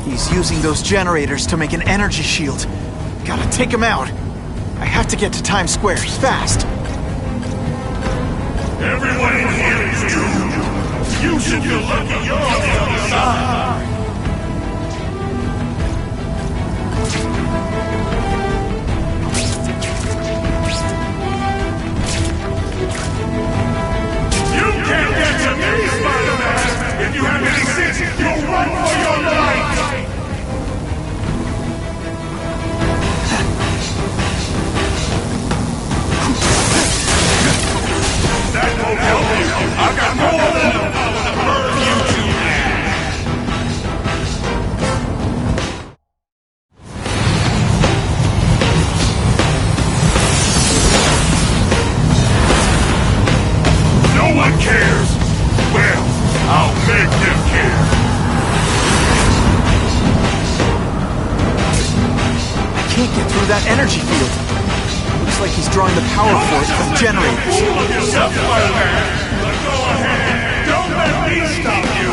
He's using those generators to make an energy shield. Gotta take him out. I have to get to Times Square, fast. Everyone in here is doomed. You should feel lucky you're on the other side. You can't get to me, Spider-Man! If you have any sense, you'll run for your life! That won't help you! I've got more than enough power to burn you to no one cares! Well, I'll make them care! I can't get through that energy field. Looks like he's drawing the power force from generators. Yourself, Spider-Man! But go ahead! Don't let me stop you!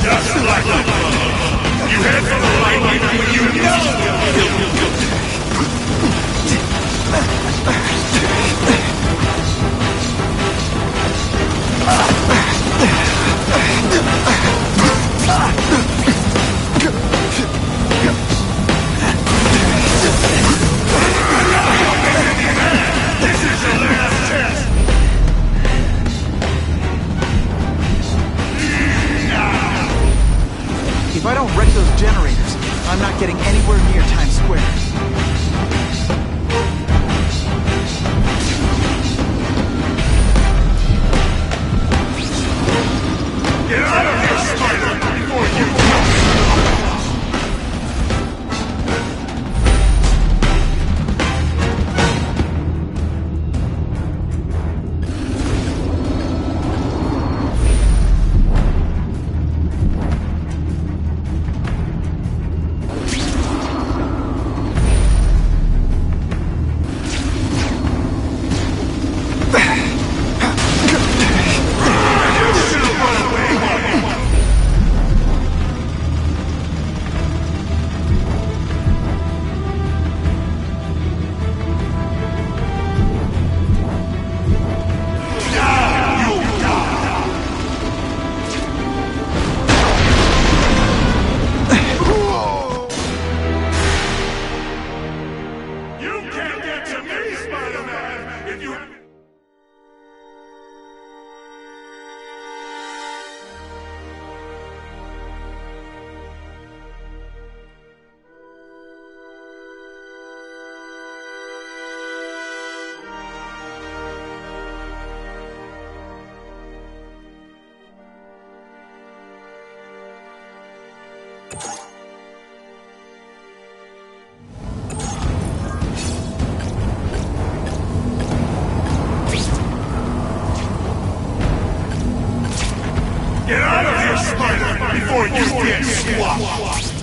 Just like a you head for the light when you know it'll kill you. This is your last test! If I don't wreck those generators, I'm not getting anywhere near Times Square. Get out of here, Spider, before you can't get to me, Spider-Man! If you... Get out of here, Spider, before you get swapped!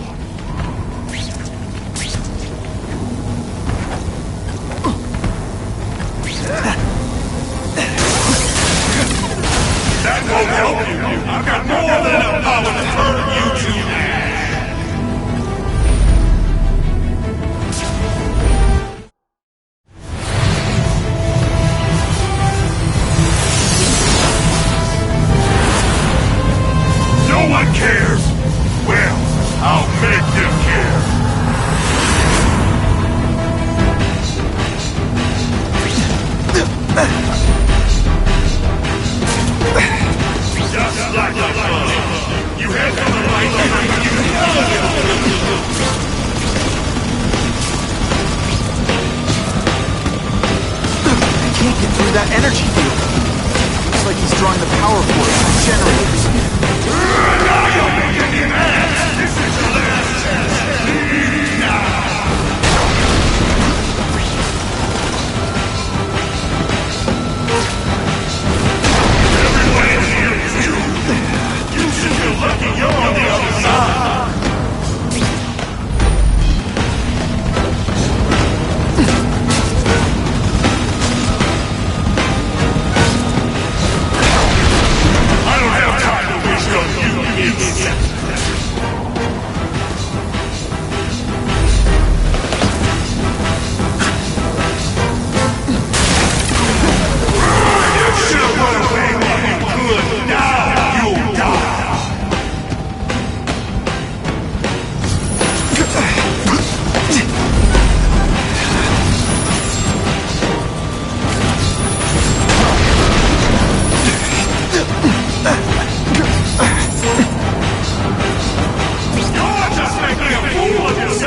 That won't help you! I've got more than enough power to turn you to ash! No one cares! Well, I'll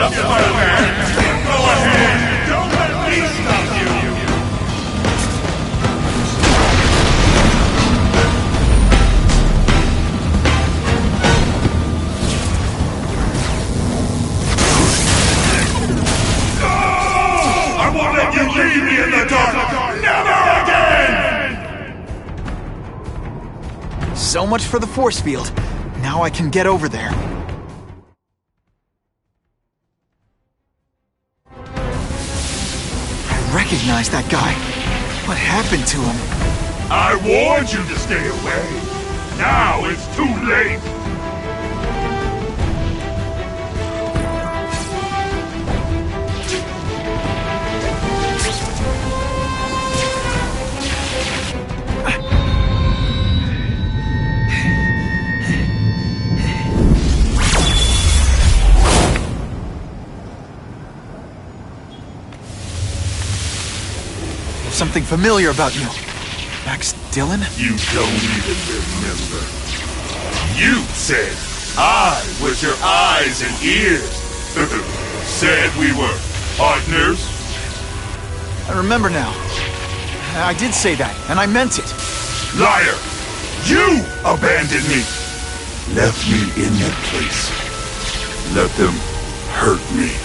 up, Spider-Man! Go ahead! Don't let me stop you! I won't let you leave me in the dark! Never again! So much for the force field. Now I can get over there. I recognize that guy. What happened to him? I warned you to stay away. Now it's too late. Something familiar about you. Max Dillon? You don't even remember. You said I was your eyes and ears. Said we were partners. I remember now. I did say that, and I meant it. Liar! You abandoned me! Left me in that place. Let them hurt me.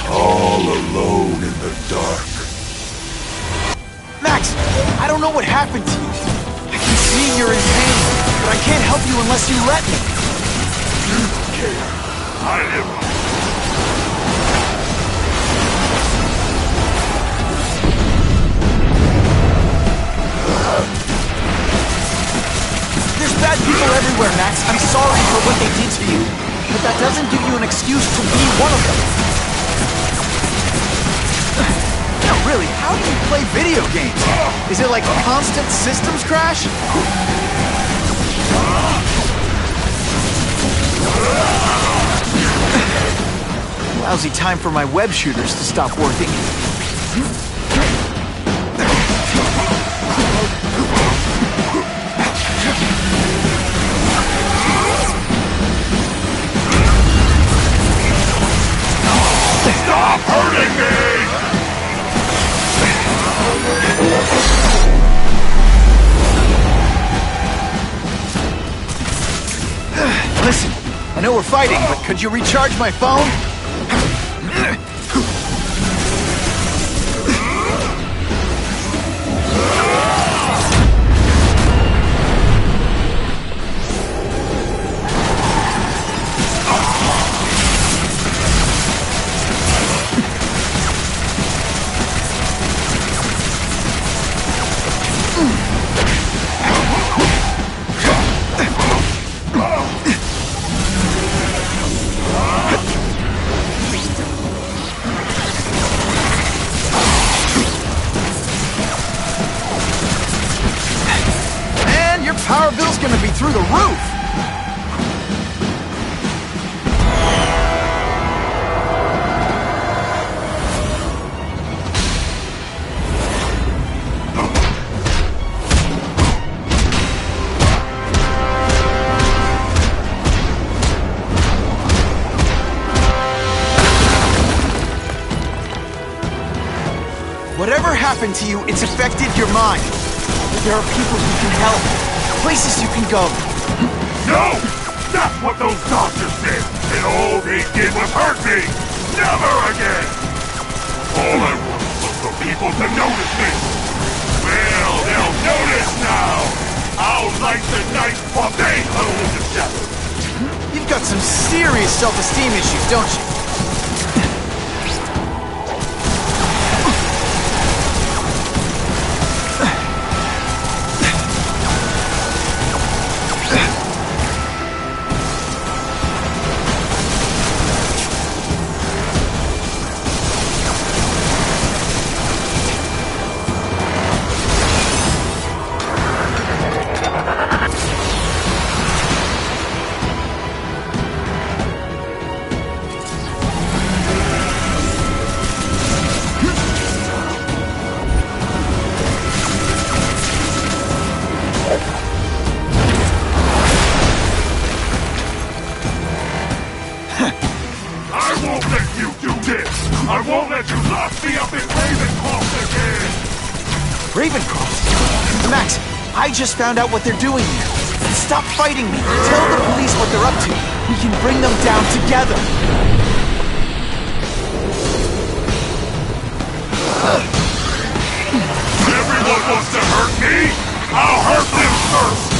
All alone in the dark. Max, I don't know what happened to you. I can see you're in pain, but I can't help you unless you let me. You care. I am. There's bad people everywhere, Max. I'm sorry for what they did to you. But that doesn't give you an excuse to be one of them. No, really, how do you play video games? Is it like constant systems crash? Lousy time for my web shooters to stop working. Stop hurting me! Listen, I know we're fighting, but could you recharge my phone? Power bill's gonna be through the roof! Whatever happened to you, it's affected your mind. There are people who can help. Places you can go. No! That's what those doctors said! And all they did was hurt me! Never again! All I wanted was for people to notice me! Well, they'll notice now! I'll light the night while they huddle in the shadows! You've got some serious self-esteem issues, don't you? this! I won't let you lock me up in Ravencroft again! Ravencroft? Max, I just found out what they're doing here. Stop fighting me. Tell the police what they're up to. We can bring them down together. Everyone wants to hurt me? I'll hurt them first!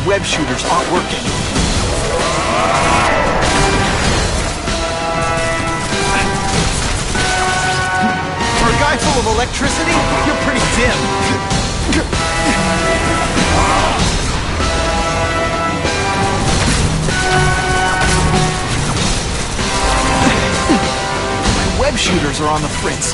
Web shooters aren't working. For a guy full of electricity, you're pretty dim. My web shooters are on the fritz.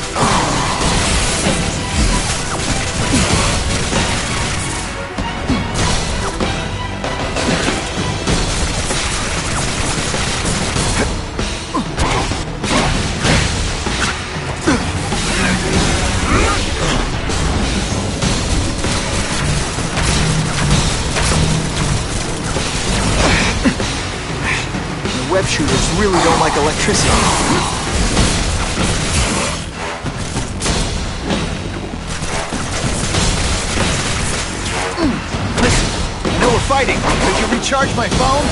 Web shooters really don't like electricity. Listen, I know we're fighting. Could you recharge my phone?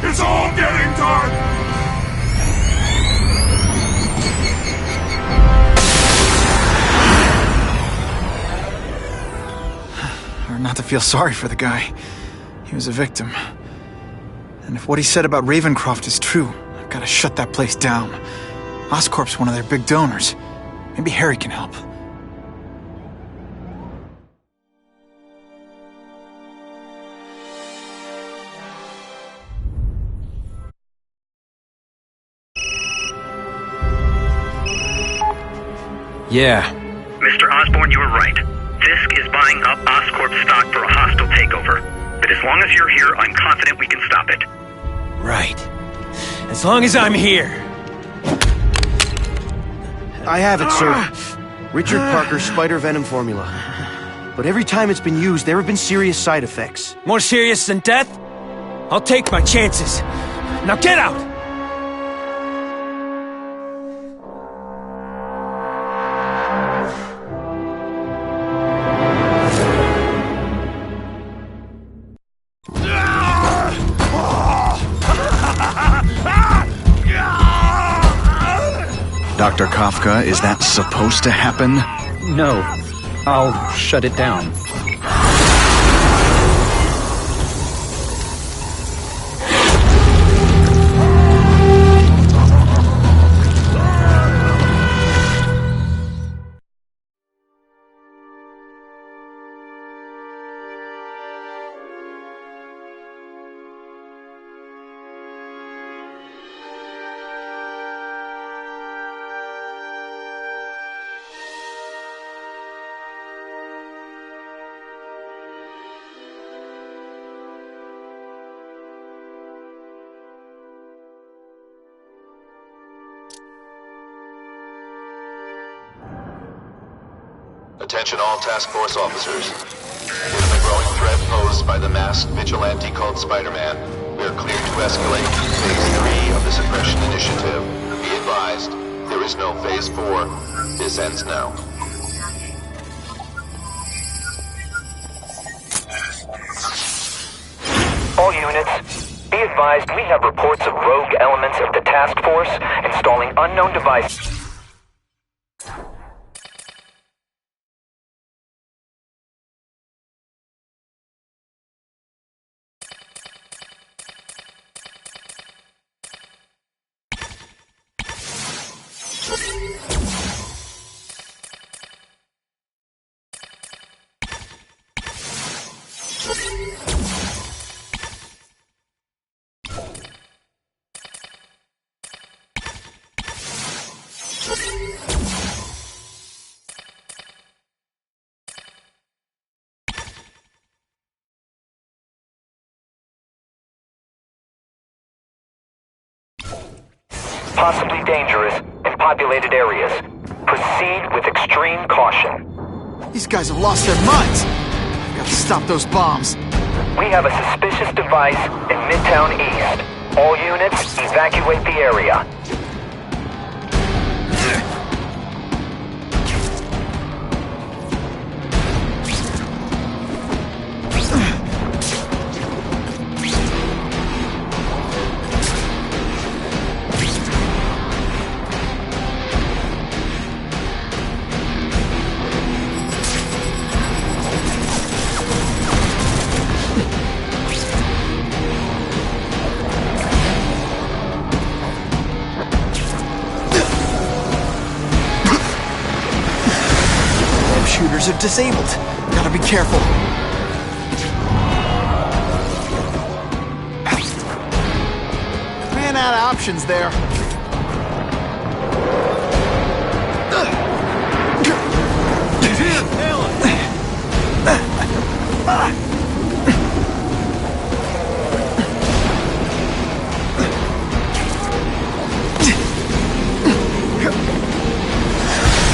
It's all getting dark! Hard not to feel sorry for the guy. He was a victim. And if what he said about Ravencroft is true, I've got to shut that place down. Oscorp's one of their big donors. Maybe Harry can help. Yeah. Mr. Osborn, you were right. Fisk is buying up Oscorp stock for a hostile takeover. But as long as you're here, I'm confident we can stop it. Right. As long as I'm here. I have it, sir. Richard Parker's spider venom formula. But every time it's been used, there have been serious side effects. More serious than death? I'll take my chances. Now get out! Dr. Kafka, is that supposed to happen? No. I'll shut it down. Attention all task force officers. Given the growing threat posed by the masked vigilante called Spider-Man, we are cleared to escalate to Phase 3 of the Suppression Initiative. Be advised, there is no Phase 4. This ends now. All units, be advised we have reports of rogue elements of the task force installing unknown devices. possibly dangerous, in populated areas. Proceed with extreme caution. These guys have lost their minds. I've got to stop those bombs. We have a suspicious device in Midtown East. All units, evacuate the area. Shooters are disabled. Gotta be careful. Ran out of options there.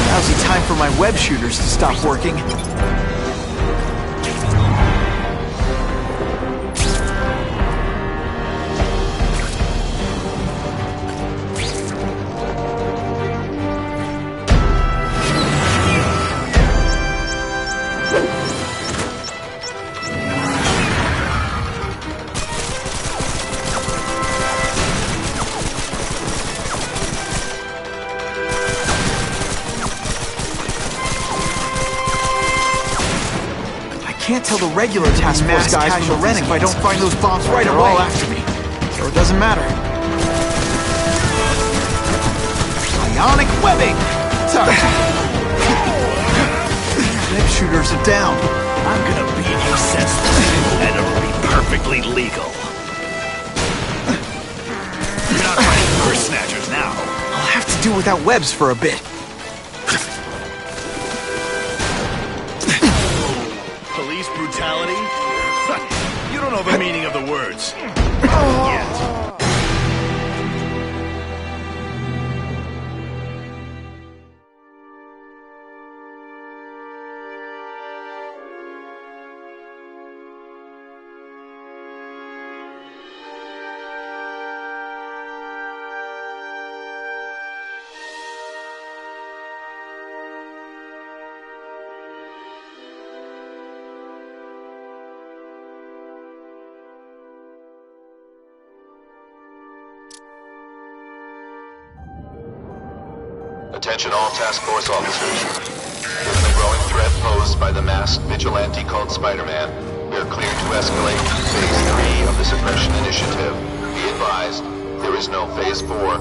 Lousy time for my web shooters to stop working. Can't tell the regular task force guys from the Renning if I don't find those bombs right away. They're all after me, so it doesn't matter. Ionic webbing! Touch! Web shooters are down. I'm gonna beat you senseless, and it'll be perfectly legal. You're not fighting purse snatchers now. I'll have to do without webs for a bit. Police brutality? You don't know the meaning of the words. Yet. Attention all task force officers. Given the growing threat posed by the masked vigilante called Spider-Man, we are cleared to escalate Phase 3 of the Suppression Initiative. Be advised, there is no Phase 4.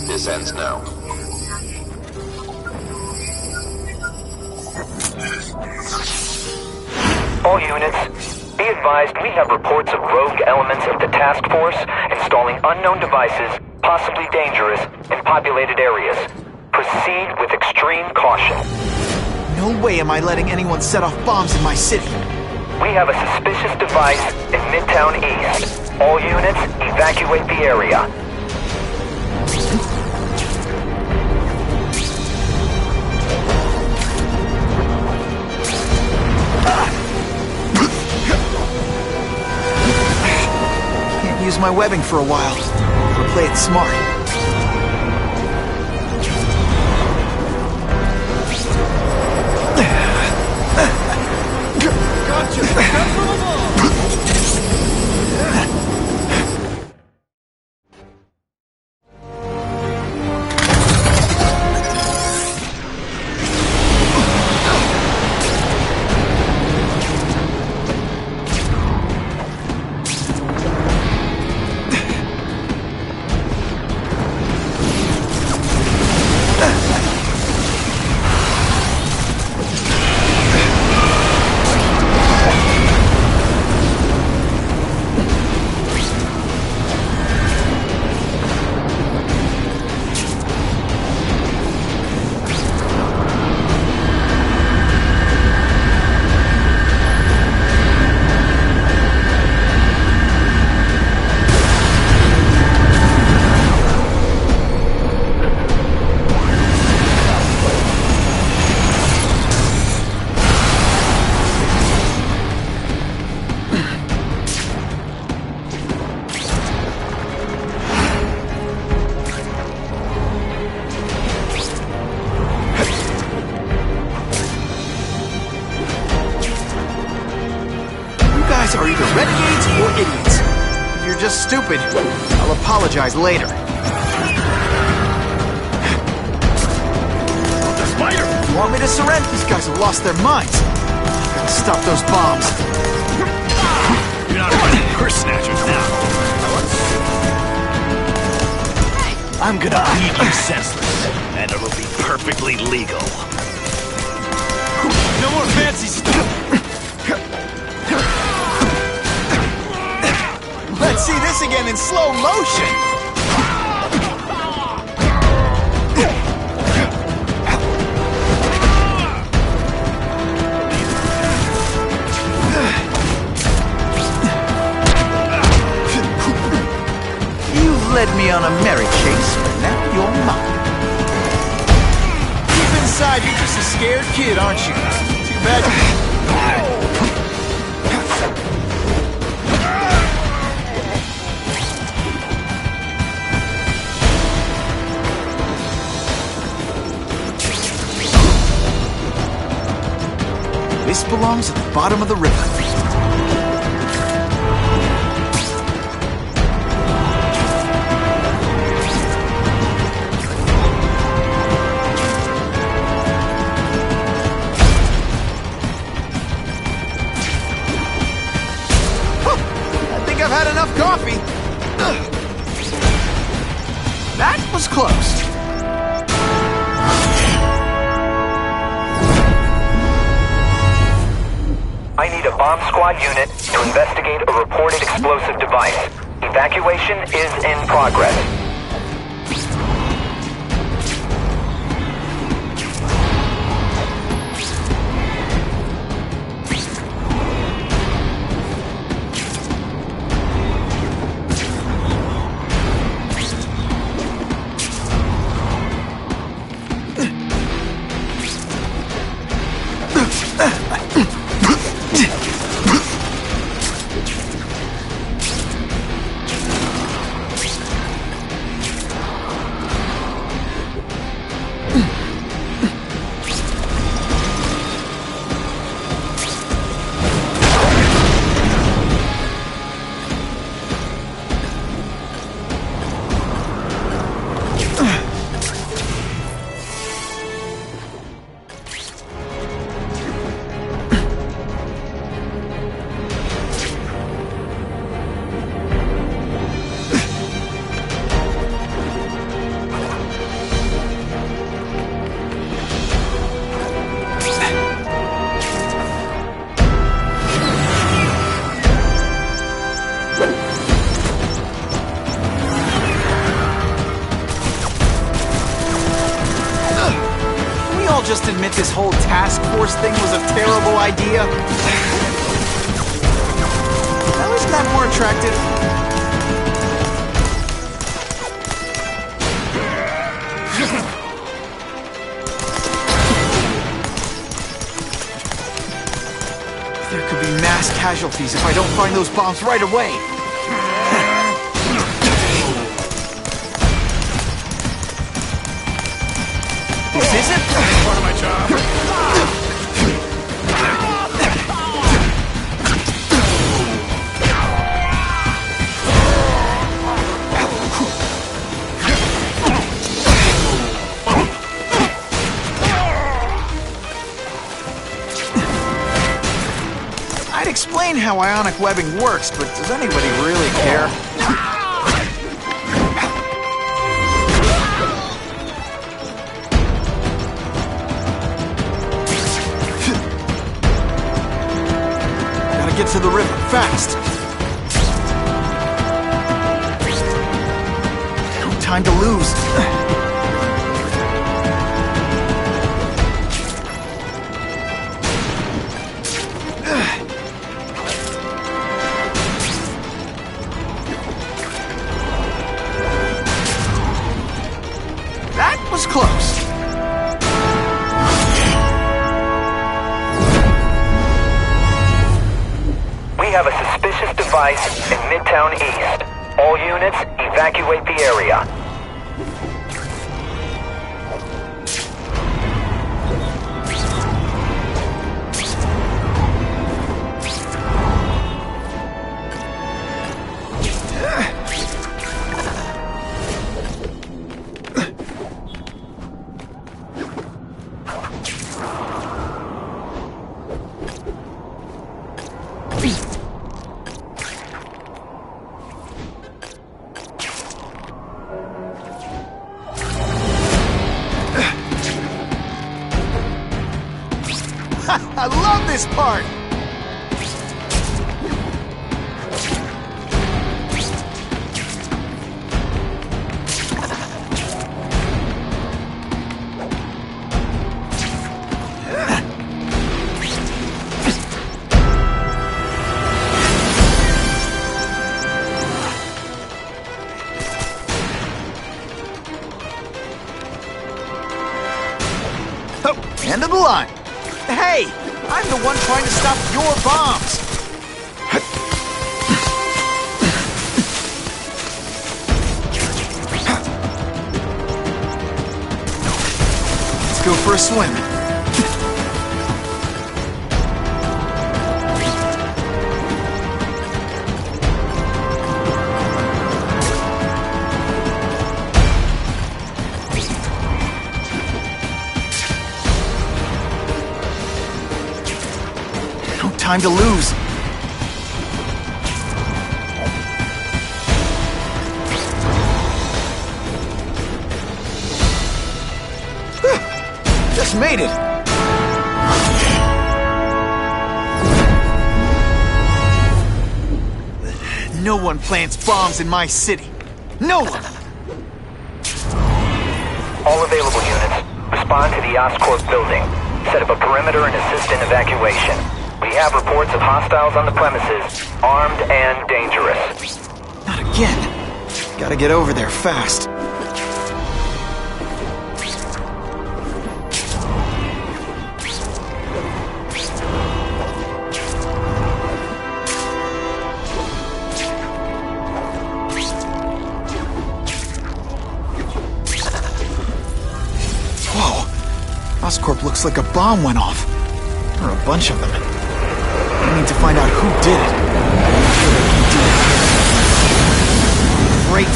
This ends now. All units, be advised we have reports of rogue elements of the task force installing unknown devices, possibly dangerous, in populated areas. Proceed with extreme caution. No way am I letting anyone set off bombs in my city. We have a suspicious device in Midtown East. All units, evacuate the area. Can't use my webbing for a while. Gotta play it smart. stupid. I'll apologize later. The spider! You want me to surrender? These guys have lost their minds. Gotta stop those bombs. You're not running purse snatchers now. I'm gonna beat you senseless, and it'll be perfectly legal. No more fancy stuff. Let's see this again in slow motion. You led me on a merry chase, but now you're mine. Deep inside, you're just a scared kid, aren't you? Too bad. This belongs at the bottom of the river. I think I've had enough coffee. That was close. I need a bomb squad unit to investigate a reported explosive device. Evacuation is in progress. Just admit this whole task force thing was a terrible idea? Now, isn't that more attractive? There could be mass casualties if I don't find those bombs right away. This isn't part of my job. I'd explain how ionic webbing works, but does anybody really care? Get to the river, fast! No time to lose. That was close. We have a suspicious device in Midtown East. All units, evacuate the area. I love this part! End of the line. Hey, I'm the one trying to stop your bombs. Let's go for a swim. Time to lose. Just made it. No one plants bombs in my city. No one. All available units, respond to the Oscorp building. Set up a perimeter and assist in evacuation. We have reports of hostiles on the premises, armed and dangerous. Not again. Gotta get over there fast. Whoa. Oscorp looks like a bomb went off. Or a bunch of them. I need to find out who did it. Great.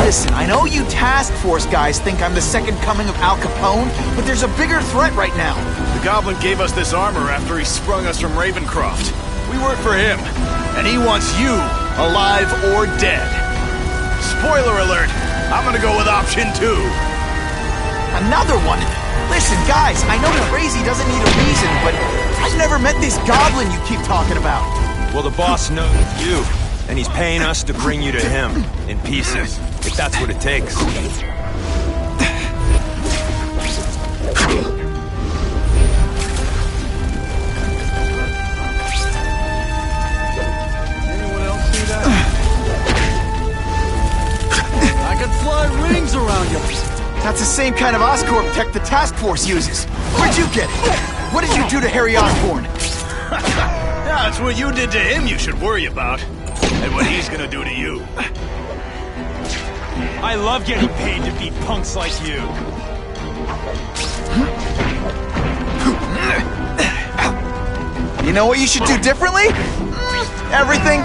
Listen, I know you task force guys think I'm the second coming of Al Capone, but there's a bigger threat right now. The Goblin gave us this armor after he sprung us from Ravencroft. We work for him, and he wants you alive or dead. Spoiler alert, I'm gonna go with option 2. Another one? Listen, guys, I know crazy doesn't need a reason, but I've never met this Goblin you keep talking about. Well, the boss knows you, and he's paying us to bring you to him, in pieces, if that's what it takes. Anyone else see that? I can fly rings around you. That's the same kind of Oscorp tech the task force uses. Where'd you get it? What did you do to Harry Osborn? Yeah, it's what you did to him you should worry about. And what he's gonna do to you. I love getting paid to beat punks like you. You know what you should do differently? Everything.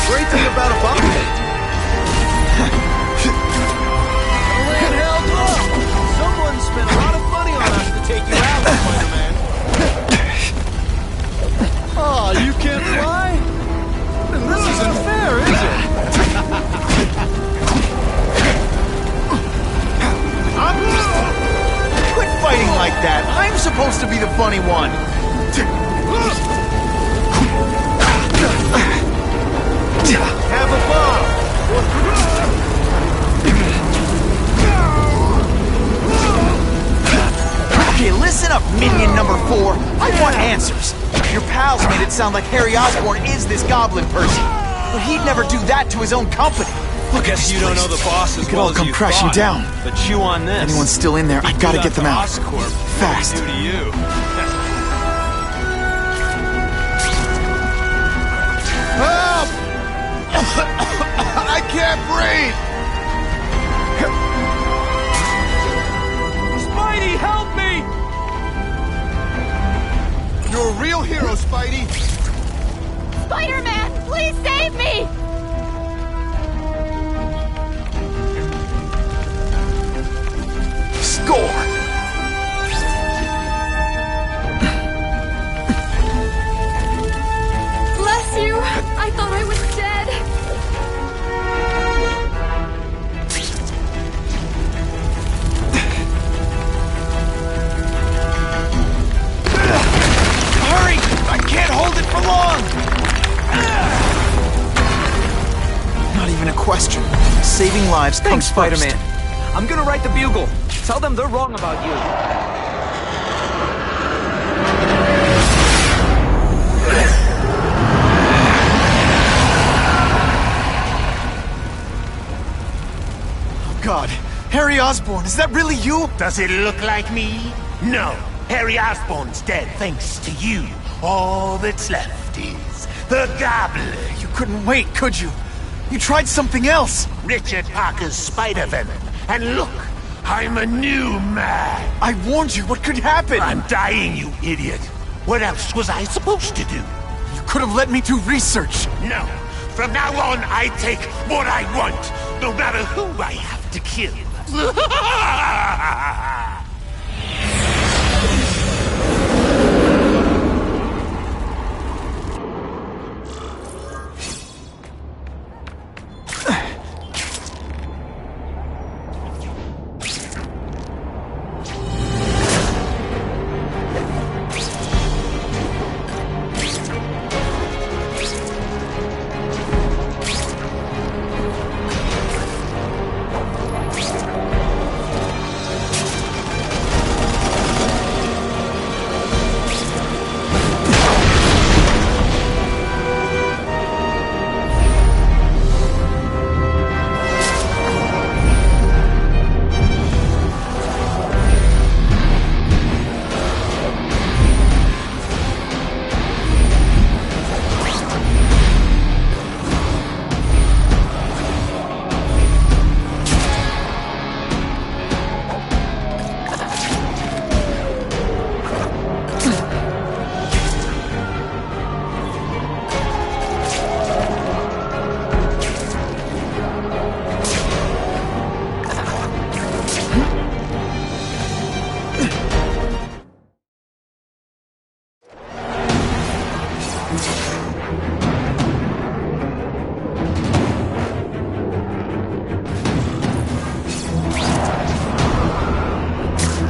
Great thing about a bomb. Someone spent a lot of money on us to take you out, Spider-Man. Oh, you can't fly? This isn't fair, is it? Quit fighting like that. I'm supposed to be the funny one. Have a bomb. Okay, listen up, minion number 4. I want answers. Your pals made it sound like Harry Osborn is this Goblin person, but he'd never do that to his own company. Look at Guess you don't know the boss as could well all as come you crashing thought. down. But chew on this. Anyone's still in there, I gotta get them out. Oscorp, Fast. what do to you? Help! I can't breathe! Spidey, help me! You're a real hero, Spidey! Spider-Man, please save me! Score! Bless you! I thought I was dead! question. Saving lives comes Thanks, first. Spider-Man. I'm gonna write the Bugle. Tell them they're wrong about you. Oh God, Harry Osborn, is that really you? Does it look like me? No. Harry Osborn's dead thanks to you. All that's left is the Gobbler. You couldn't wait, could you? You tried something else. Richard Parker's Spider-Venom. And look, I'm a new man. I warned you, what could happen? I'm dying, you idiot. What else was I supposed to do? You could have let me do research. No. From now on, I take what I want, no matter who I have to kill.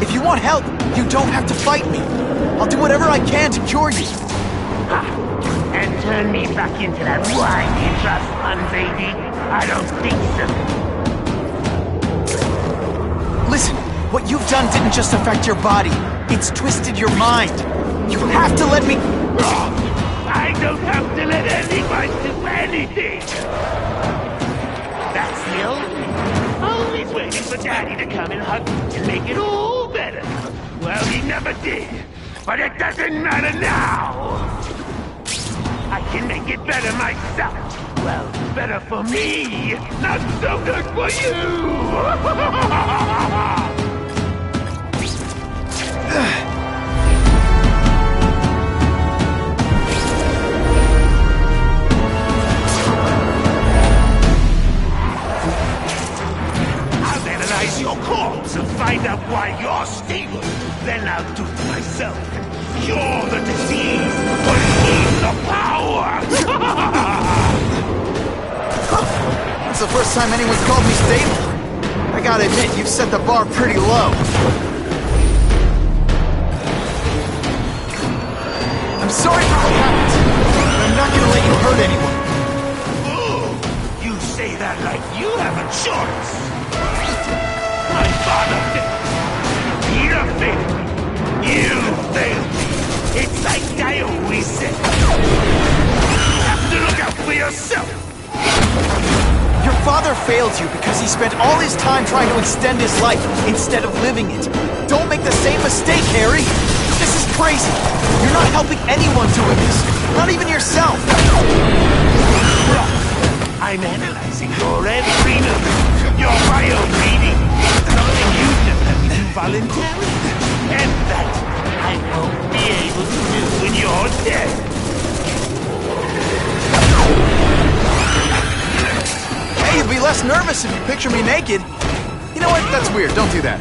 If you want help, you don't have to fight me. I'll do whatever I can to cure you. And turn me back into that whiny trust fund, baby? I don't think so. Listen, what you've done didn't just affect your body. It's twisted your mind. You have to let me... I don't have to let anyone do anything! That's the old me. Always waiting for Daddy to come and hug me and make it all better. Well, he never did. But it doesn't matter now! I can make it better myself. Well, better for me, not so good for you! Your corpse and find out why you're stable. Then I'll do it myself. Cure the disease or heal the power. That's the first time anyone's called me stable. I gotta admit, you've set the bar pretty low. I'm sorry for what happened, but I'm not gonna let you hurt anyone. Oh, you say that like you have a choice. My father failed. Peter failed. You failed. It's like I always said. You have to look out for yourself. Your father failed you because he spent all his time trying to extend his life instead of living it. Don't make the same mistake, Harry. This is crazy. You're not helping anyone doing this. Not even yourself. I'm analyzing your every move. Your bio reading. Something you'd never have to do voluntarily. And that I won't be able to do when you're dead. Hey, you'll be less nervous if you picture me naked. You know what? That's weird. Don't do that.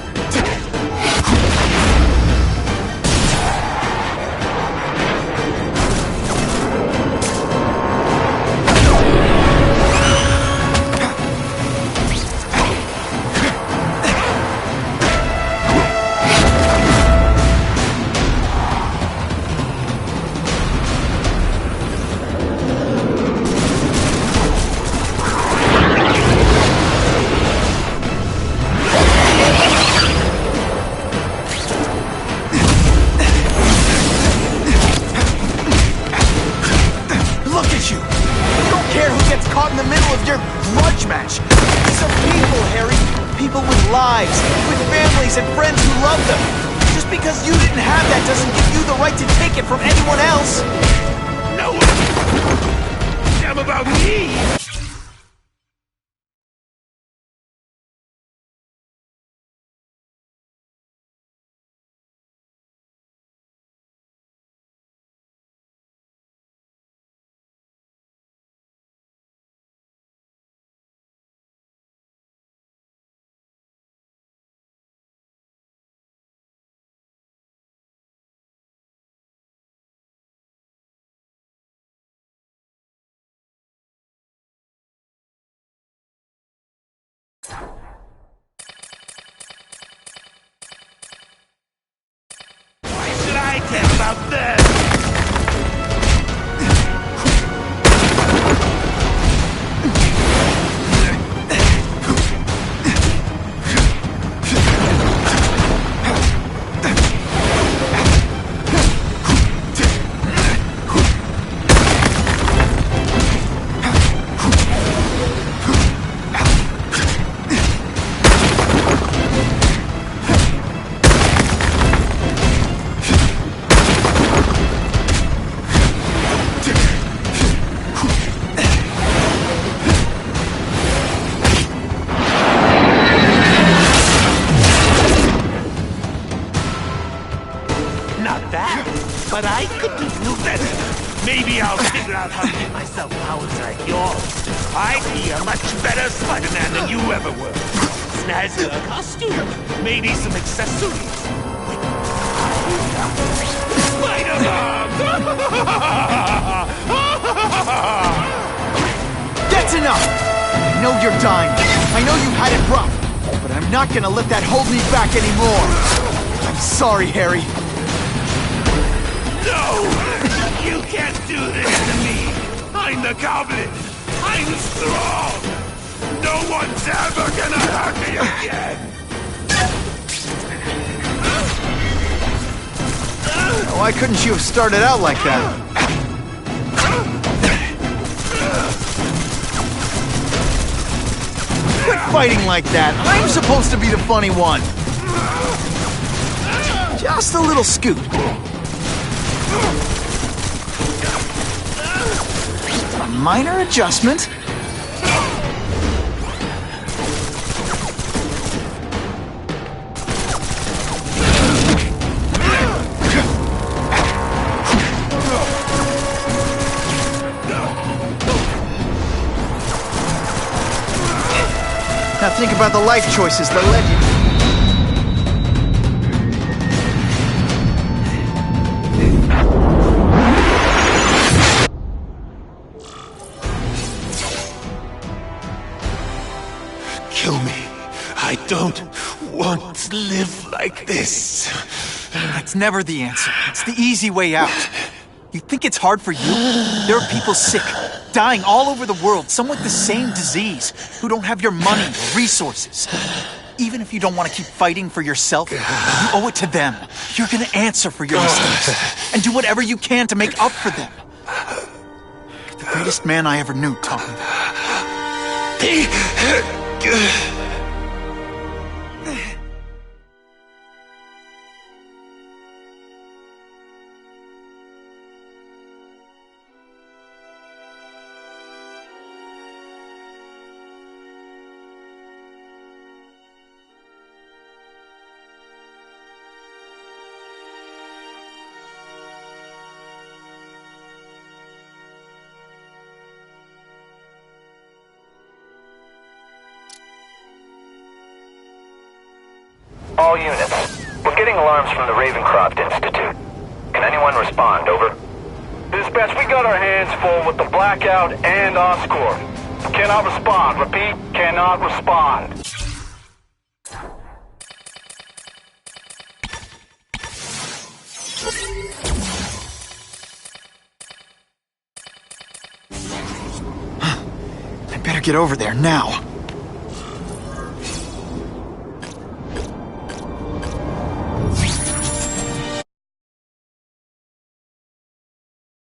you. You don't care who gets caught in the middle of your grudge match. These are people, Harry. People with lives, with families and friends who love them. Just because you didn't have that doesn't give you the right to take it from anyone else. No! Damn about me! Why should I care about them? But I could do better. Maybe I'll figure out how to give myself powers like yours. I'd be a much better Spider-Man than you ever were. Snazzy costume, maybe some accessories. Spider-Man! That's enough! I know you're dying. I know you had it rough. But I'm not gonna let that hold me back anymore. I'm sorry, Harry. No! You can't do this to me! I'm the Goblin! I'm strong! No one's ever gonna hurt me again! Why couldn't you have started out like that? Quit fighting like that! I'm supposed to be the funny one! Just a little scoot. A minor adjustment. Now think about the life choices that led you. Kill me. I don't want to live like this. That's never the answer. It's the easy way out. You think it's hard for you? There are people sick, dying all over the world, some with the same disease, who don't have your money or resources. Even if you don't want to keep fighting for yourself, you owe it to them. You're gonna answer for your mistakes, and do whatever you can to make up for them. You're the greatest man I ever knew, Tom. All units, we're getting alarms from the Ravencroft Institute. Can anyone respond, over? Dispatch, we got our hands full with the Blackout and Oscorp. Cannot respond. Repeat, cannot respond. I better get over there now.